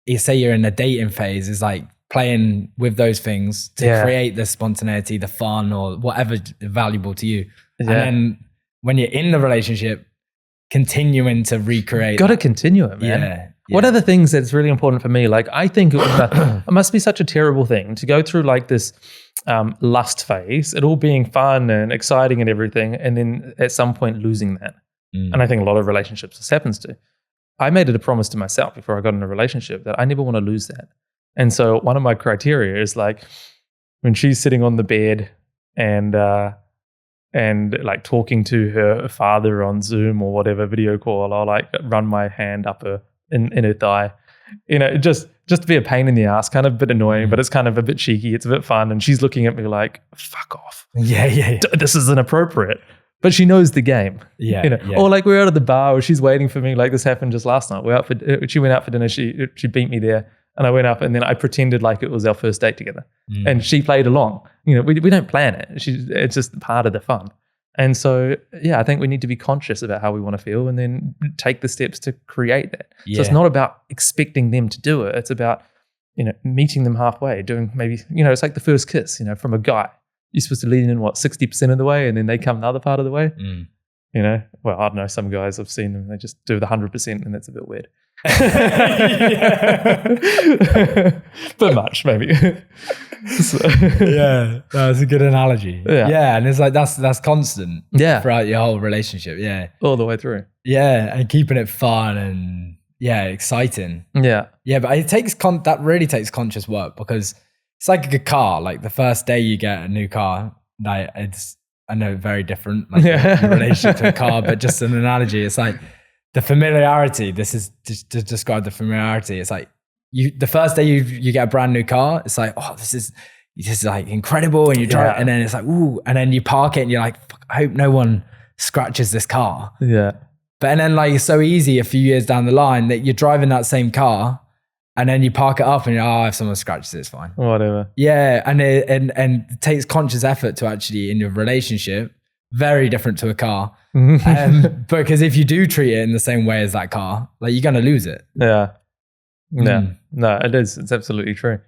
you say you're in a dating phase, is like playing with those things to create the spontaneity, the fun, or whatever valuable to you. Yeah. And then when you're in the relationship, continuing to recreate. Got to continue it, man. Yeah. What are the things that's really important for me? Like, I think it must be such a terrible thing to go through like this lust phase, it all being fun and exciting and everything, and then at some point losing that. And I think a lot of relationships this happens to. I made it a promise to myself before I got in a relationship that I never want to lose that. And so one of my criteria is like when she's sitting on the bed and like talking to her father on Zoom or whatever video call, I'll like run my hand up in her thigh, just to be a pain in the ass, kind of a bit annoying, but it's kind of a bit cheeky. It's a bit fun. And she's looking at me like, fuck off. Yeah. This is inappropriate. But she knows the game. Yeah. Or like we're out at the bar or she's waiting for me. Like this happened just last night. She went out for dinner. She beat me there. And I went up and then I pretended like it was our first date together. And she played along. We don't plan it. It's just part of the fun. And so, I think we need to be conscious about how we want to feel and then take the steps to create that. Yeah. So it's not about expecting them to do it. It's about, meeting them halfway, doing maybe, it's like the first kiss, from a guy. You're supposed to lean in 60% of the way and then they come the other part of the way. Well, I don't know. Some guys I've seen them, they just do the 100% and that's a bit weird. But much maybe. Yeah, that's a good analogy. Yeah, and it's like that's constant. Yeah, throughout your whole relationship. Yeah, all the way through. Yeah, and keeping it fun and exciting. Yeah, but it takes that really takes conscious work, because it's like a good car. Like the first day you get a new car, like I know very different, like your relationship to a car, but just an analogy. It's like the familiarity. This is just to describe the familiarity. It's like the first day you get a brand new car, it's like, oh, this is like incredible, and you drive, and then it's like, ooh, and then you park it, and you're like, fuck, I hope no one scratches this car. Yeah. But and then like it's so easy a few years down the line that you're driving that same car, and then you park it up, and you're if someone scratches it, it's fine. Whatever. Yeah, and it takes conscious effort to actually in your relationship. Very different to a car, because if you do treat it in the same way as that car, like you're gonna lose it. Yeah. No, it is. It's absolutely true.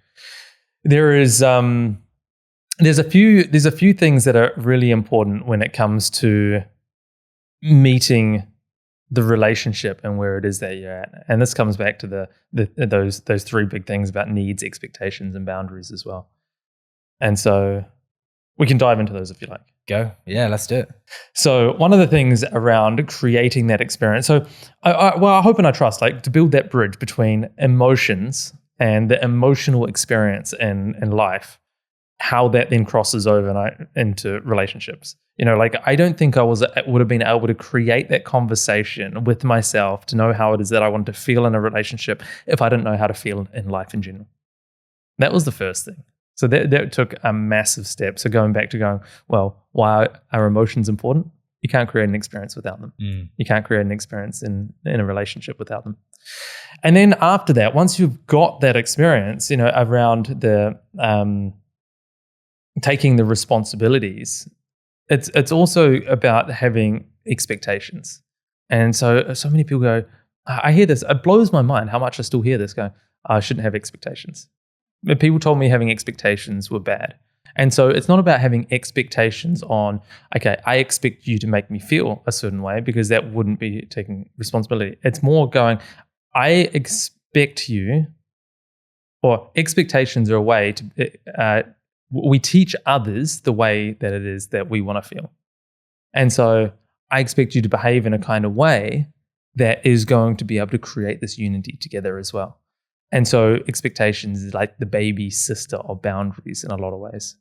There is there's a few things that are really important when it comes to meeting the relationship and where it is that you're at. And this comes back to those three big things about needs, expectations, and boundaries as well. And so We can dive into those if you like. Go. Yeah, let's do it. So one of the things around creating that experience, so I hope and I trust, like, to build that bridge between emotions and the emotional experience in life, how that then crosses over into relationships. Like, I don't think I would have been able to create that conversation with myself to know how it is that I want to feel in a relationship if I didn't know how to feel in life in general. That was the first thing. So that took a massive step. So going back to going, well, why are emotions important? You can't create an experience without them. You can't create an experience in a relationship without them. And then after that, once you've got that experience, around the taking the responsibilities, it's also about having expectations. And so many people go, I hear this, it blows my mind how much I still hear this going, I shouldn't have expectations. People told me having expectations were bad. And so it's not about having expectations on, okay, I expect you to make me feel a certain way, because that wouldn't be taking responsibility. It's more going, I expect you, or expectations are a way to, we teach others the way that it is that we want to feel. And so I expect you to behave in a kind of way that is going to be able to create this unity together as well. And so expectations is like the baby sister of boundaries in a lot of ways.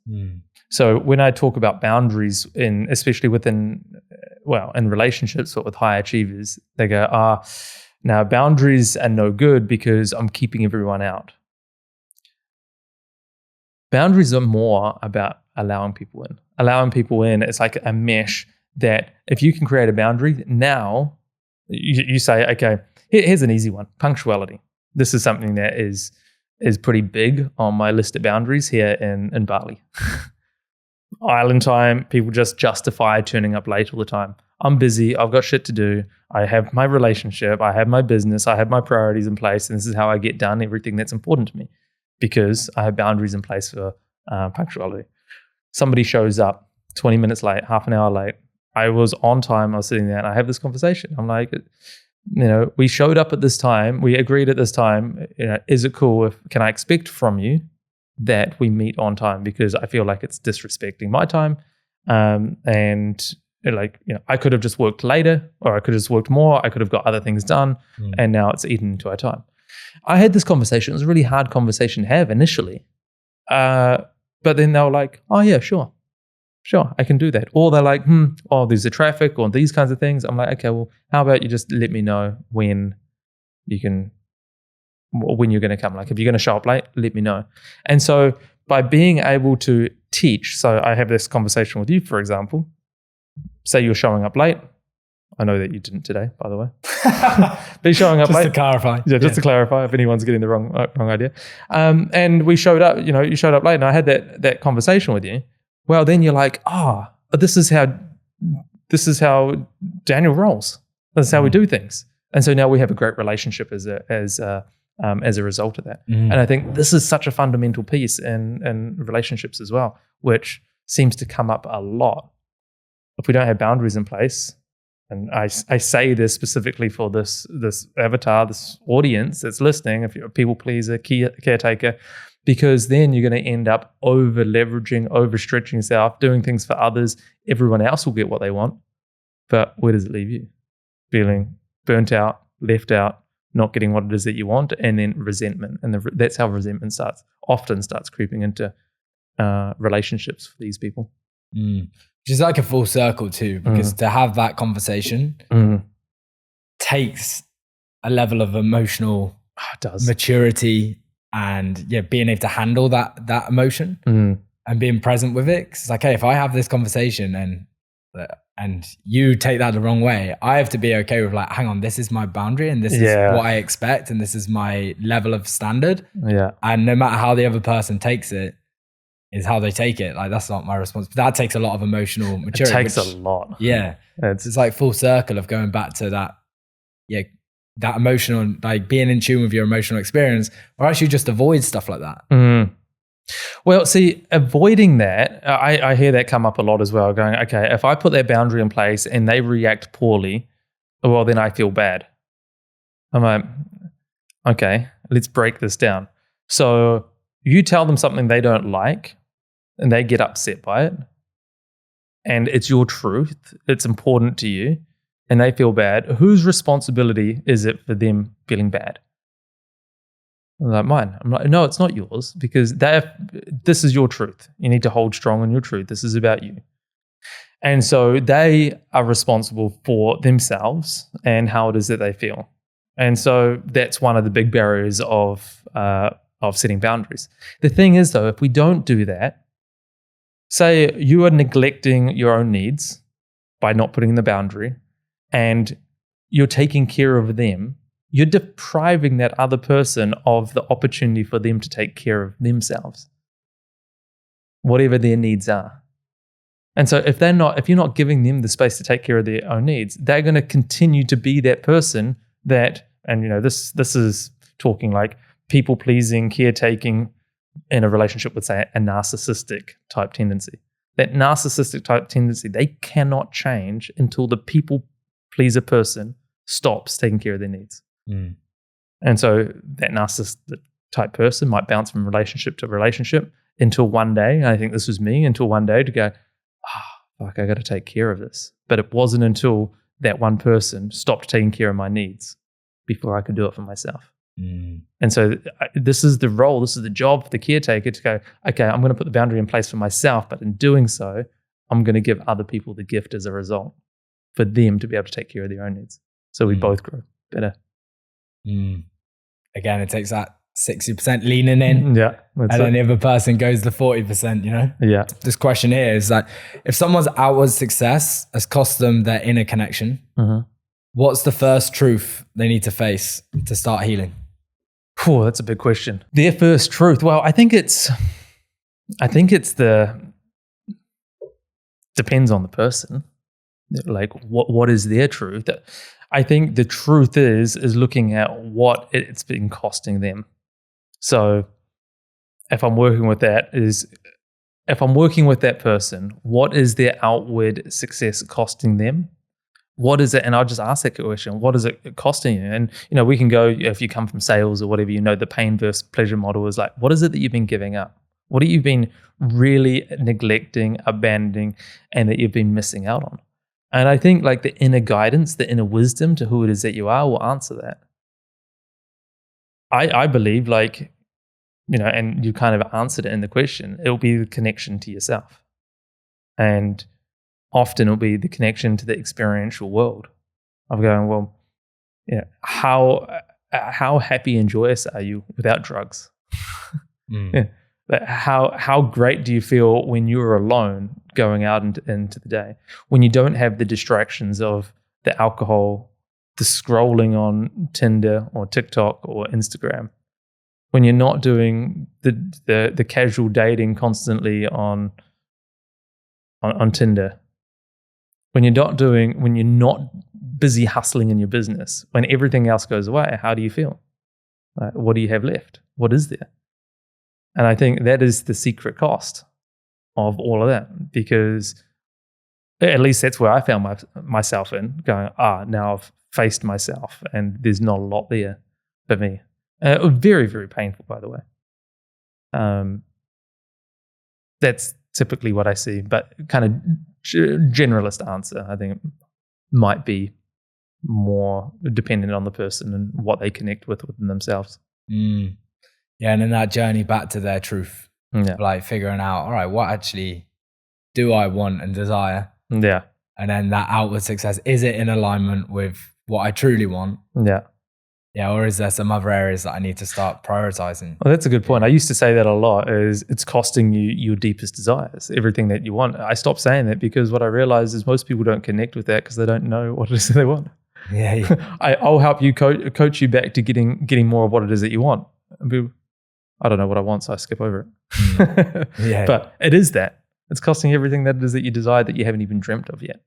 So when I talk about boundaries, especially in relationships, but with high achievers, they go, now boundaries are no good because I'm keeping everyone out. Boundaries are more about allowing people in. Allowing people in, it's like a mesh that if you can create a boundary, now you say, okay, here's an easy one, punctuality. This is something that is pretty big on my list of boundaries here in Bali. Island time, people just justify turning up late all the time. I'm busy, I've got shit to do, I have my relationship, I have my business, I have my priorities in place, and this is how I get done everything that's important to me, because I have boundaries in place for punctuality. Somebody shows up 20 minutes late, half an hour late. I was on time, I was sitting there, and I have this conversation. I'm like, we showed up at this time, we agreed at this time, is it cool can I expect from you that we meet on time, because I feel like it's disrespecting my time, and I could have just worked later, or I could have just worked more, I could have got other things done, and now it's eaten into our time. I had this conversation, it was a really hard conversation to have initially, but then they were like, oh yeah, sure, I can do that. Or they're like, there's the traffic or these kinds of things. I'm like, okay, well, how about you just let me know when you're going to come. Like, if you're going to show up late, let me know. And so by being able to teach, so I have this conversation with you, for example, say you're showing up late. I know that you didn't today, by the way. Be showing up late. Just to clarify. Yeah, just to clarify if anyone's getting the wrong idea. And we showed up, you showed up late, and I had that conversation with you. Well, then you're like, this is how Daniel rolls. This is how we do things. And so now we have a great relationship as a result of that. And I think this is such a fundamental piece in relationships as well, which seems to come up a lot. If we don't have boundaries in place, and I say this specifically for this avatar, this audience that's listening, if you're a people pleaser, caretaker, because then you're going to end up over leveraging, overstretching yourself, doing things for others. Everyone else will get what they want. But where does it leave you? Feeling burnt out, left out, not getting what it is that you want, and then resentment. And that's how resentment often starts creeping into relationships for these people. Which is like a full circle too, because to have that conversation takes a level of emotional maturity and being able to handle that emotion and being present with it. 'Cause it's like, hey, if I have this conversation and you take that the wrong way, I have to be okay with like, hang on, this is my boundary and this is what I expect and this is my level of standard. Yeah. And no matter how the other person takes it, is how they take it. Like, that's not my response. But that takes a lot of emotional maturity. It takes a lot. Yeah. It's like full circle of going back to that, that emotional, like being in tune with your emotional experience, or actually just avoid stuff like that. Well, see, avoiding that, I hear that come up a lot as well, going, okay, if I put that boundary in place and they react poorly, well, then I feel bad. I'm like, okay, let's break this down. So you tell them something they don't like and they get upset by it. and it's your truth, it's important to you, and they feel bad, whose responsibility is it for them feeling bad? I'm like, mine. I'm like, no, it's not yours, because this is your truth. You need to hold strong on your truth. This is about you. And so they are responsible for themselves and how it is that they feel. And so that's one of the big barriers of setting boundaries. The thing is, though, if we don't do that, say you are neglecting your own needs by not putting the boundary, and you're taking care of them, you're depriving that other person of the opportunity for them to take care of themselves, whatever their needs are. And so if you're not giving them the space to take care of their own needs, they're going to continue to be that person that, and this is talking like people pleasing, caretaking in a relationship with, say, a narcissistic type tendency. That narcissistic type tendency, they cannot change until the people pleaser person stops taking care of their needs. Mm. And so that narcissistic type person might bounce from relationship to relationship until one day, and I think this was me, until one day to go, fuck, I got to take care of this. But it wasn't until that one person stopped taking care of my needs before I could do it for myself. Mm. And so this is the role, this is the job for the caretaker to go, okay, I'm going to put the boundary in place for myself, but in doing so, I'm going to give other people the gift as a result for them to be able to take care of their own needs. So we both grow better. Mm. Again, it takes that 60% leaning in. Yeah. And then the other person goes the 40%, Yeah. This question here is that if someone's outward success has cost them their inner connection, what's the first truth they need to face to start healing? Oh, that's a big question. Their first truth. Well, I think it's depends on the person. Like what is their truth? I think the truth is looking at what it's been costing them. So if I'm working with that person, what is their outward success costing them? What is it? And I'll just ask that question. What is it costing you? And, we can go, if you come from sales or whatever, the pain versus pleasure model is like, what is it that you've been giving up? What have you been really neglecting, abandoning, and that you've been missing out on? And I think like the inner guidance, the inner wisdom to who it is that you are will answer that. I believe and you kind of answered it in the question, it'll be the connection to yourself. And often it'll be the connection to the experiential world of going, well, how happy and joyous are you without drugs? Mm. How great do you feel when you're alone going out into the day, when you don't have the distractions of the alcohol, the scrolling on Tinder or TikTok or Instagram, when you're not doing the casual dating constantly on Tinder, when you're not busy hustling in your business, when everything else goes away, how do you feel? What do you have left? What is there? And I think that is the secret cost of all of that, because at least that's where I found myself in going, now I've faced myself and there's not a lot there for me. It was very, very painful, by the way. That's typically what I see, but kind of generalist answer, I think, might be more dependent on the person and what they connect with within themselves. Mm. Yeah, and then that journey back to their truth, Yeah. like figuring out, all right, what actually do I want and desire? Yeah. And then that outward success, is it in alignment with what I truly want? Yeah. Yeah, or is there some other areas that I need to start prioritizing? Well, that's a good point. I used to say that a lot, is it's costing you your deepest desires, everything that you want. I stopped saying that because what I realized is most people don't connect with that because they don't know what it is that they want. Yeah. I'll help you coach you back to getting more of what it is that you want. I don't know what I want, so I skip over it. Yeah. But it is that. It's costing everything that it is that you desire that you haven't even dreamt of yet.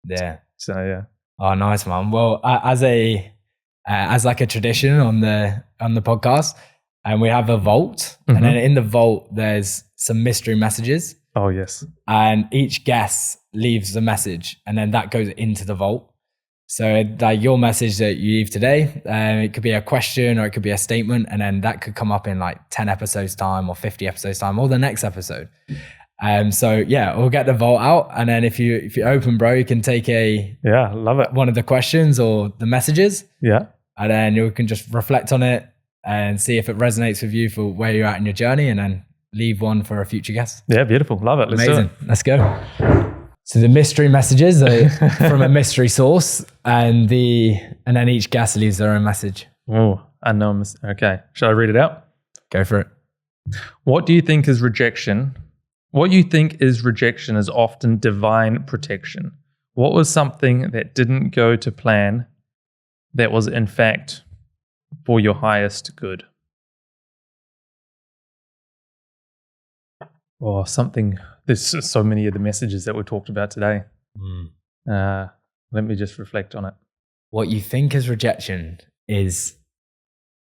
Yeah. So, yeah. Oh, nice, man. Well, as like a tradition on the podcast, and we have a vault, and then in the vault there's some mystery messages. Oh, yes. And each guest leaves a message, and then that goes into the vault. So like your message that you leave today, it could be a question or it could be a statement, and then that could come up in like 10 episodes time or 50 episodes time or the next episode. So yeah, we'll get the vault out, and then if you open, bro, you can take love it. one of the questions or the messages, Yeah, and then you can just reflect on it and see if it resonates with you for where you're at in your journey, and then leave one for a future guest. Yeah, beautiful. Love it. Let's Amazing. do it. Let's go. So the mystery messages are from a mystery source, and then each guest leaves their own message. Oh, unknown. Okay. Shall I read it out? Go for it. What do you think is rejection? What you think is rejection is often divine protection. What was something that didn't go to plan that was in fact for your highest good? Or something. There's so many of the messages that we talked about today. Let me just reflect on it. What you think is rejection is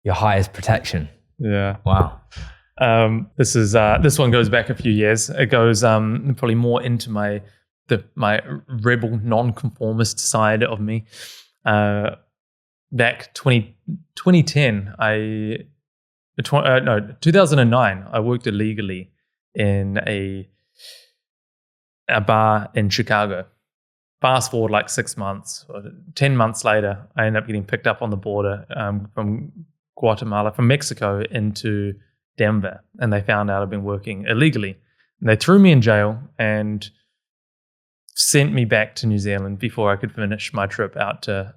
your highest protection. Yeah. Wow. This one goes back a few years. It goes probably more into my rebel non-conformist side of me. Back 2010, 2009, I worked illegally in a bar in Chicago. Fast forward like 6 months, or 10 months later, I ended up getting picked up on the border from Mexico into Denver, and they found out I'd been working illegally. And they threw me in jail and sent me back to New Zealand before I could finish my trip out to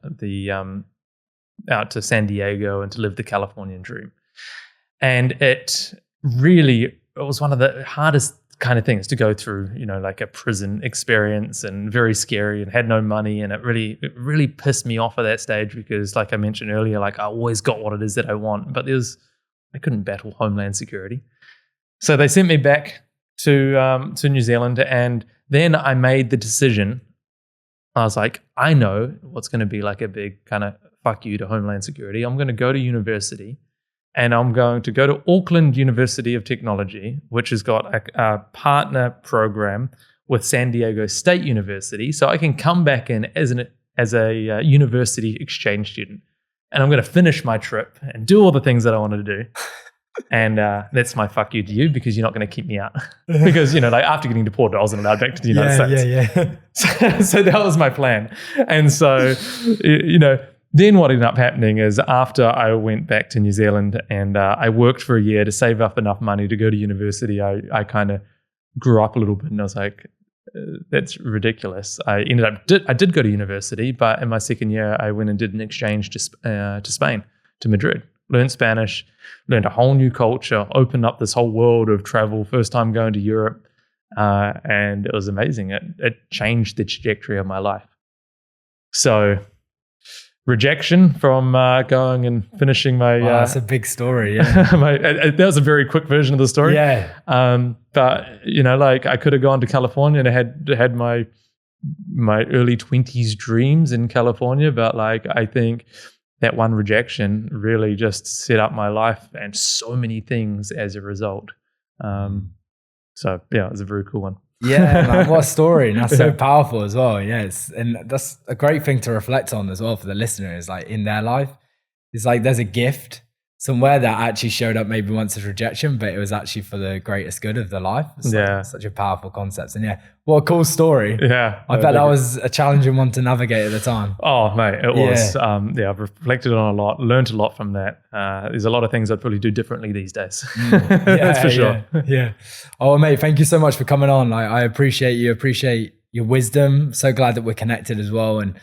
San Diego and to live the Californian dream. And it was one of the hardest kind of things to go through, like a prison experience, and very scary, and had no money. And it really pissed me off at that stage because, like I mentioned earlier, like I always got what it is that I want, but I couldn't battle Homeland Security. So they sent me back to New Zealand, and then I made the decision. I was like, I know what's going to be like a big kind of fuck you to Homeland Security. I'm going to go to university, and I'm going to go to Auckland University of Technology, which has got a partner program with San Diego State University, so I can come back in as a university exchange student. And I'm going to finish my trip and do all the things that I wanted to do. And that's my fuck you to you, because you're not going to keep me out. Because, like after getting deported, I wasn't allowed back to the United States. Yeah. So that was my plan. And so, then what ended up happening is after I went back to New Zealand and I worked for a year to save up enough money to go to university, I kind of grew up a little bit, and I was like, that's ridiculous. I did go to university, but in my second year, I went and did an exchange to Spain, to Madrid. Learned Spanish, learned a whole new culture, opened up this whole world of travel. First time going to Europe, and it was amazing. It changed the trajectory of my life. So, rejection from going and finishing my. Wow, that's a big story. Yeah, that was a very quick version of the story. Yeah. But like I could have gone to California and had my early 20s dreams in California, but like I think that one rejection really just set up my life and so many things as a result. So yeah, it was a very cool one. Yeah, man, what a story. And that's so powerful as well. Yes. And that's a great thing to reflect on as well for the listener, is like in their life. It's like there's a gift somewhere that actually showed up maybe once as rejection, but it was actually for the greatest good of the life. It's like such a powerful concept. And what a cool story. Yeah. I bet that was a challenging one to navigate at the time. Oh, mate, it was. I've reflected on a lot, learned a lot from that. There's a lot of things I'd probably do differently these days. That's for sure. Yeah. Oh, mate, thank you so much for coming on. I appreciate you, appreciate your wisdom. So glad that we're connected as well. And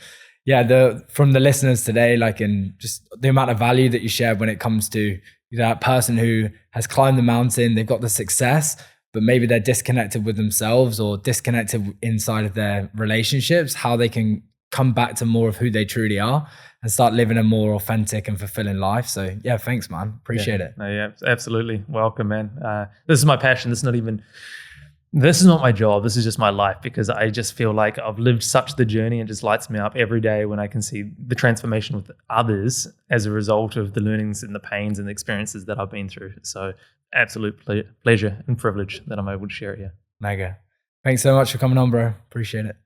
from the listeners today, like, and just the amount of value that you shared when it comes to that person who has climbed the mountain, they've got the success, but maybe they're disconnected with themselves or disconnected inside of their relationships, how they can come back to more of who they truly are and start living a more authentic and fulfilling life. So yeah, thanks, man. Appreciate it. Yeah, absolutely. Welcome, man. This is my passion. This is not my job. This is just my life, because I just feel like I've lived such the journey. It just lights me up every day when I can see the transformation with others as a result of the learnings and the pains and the experiences that I've been through. So absolute pleasure and privilege that I'm able to share it here. Mega. Thanks so much for coming on, bro. Appreciate it.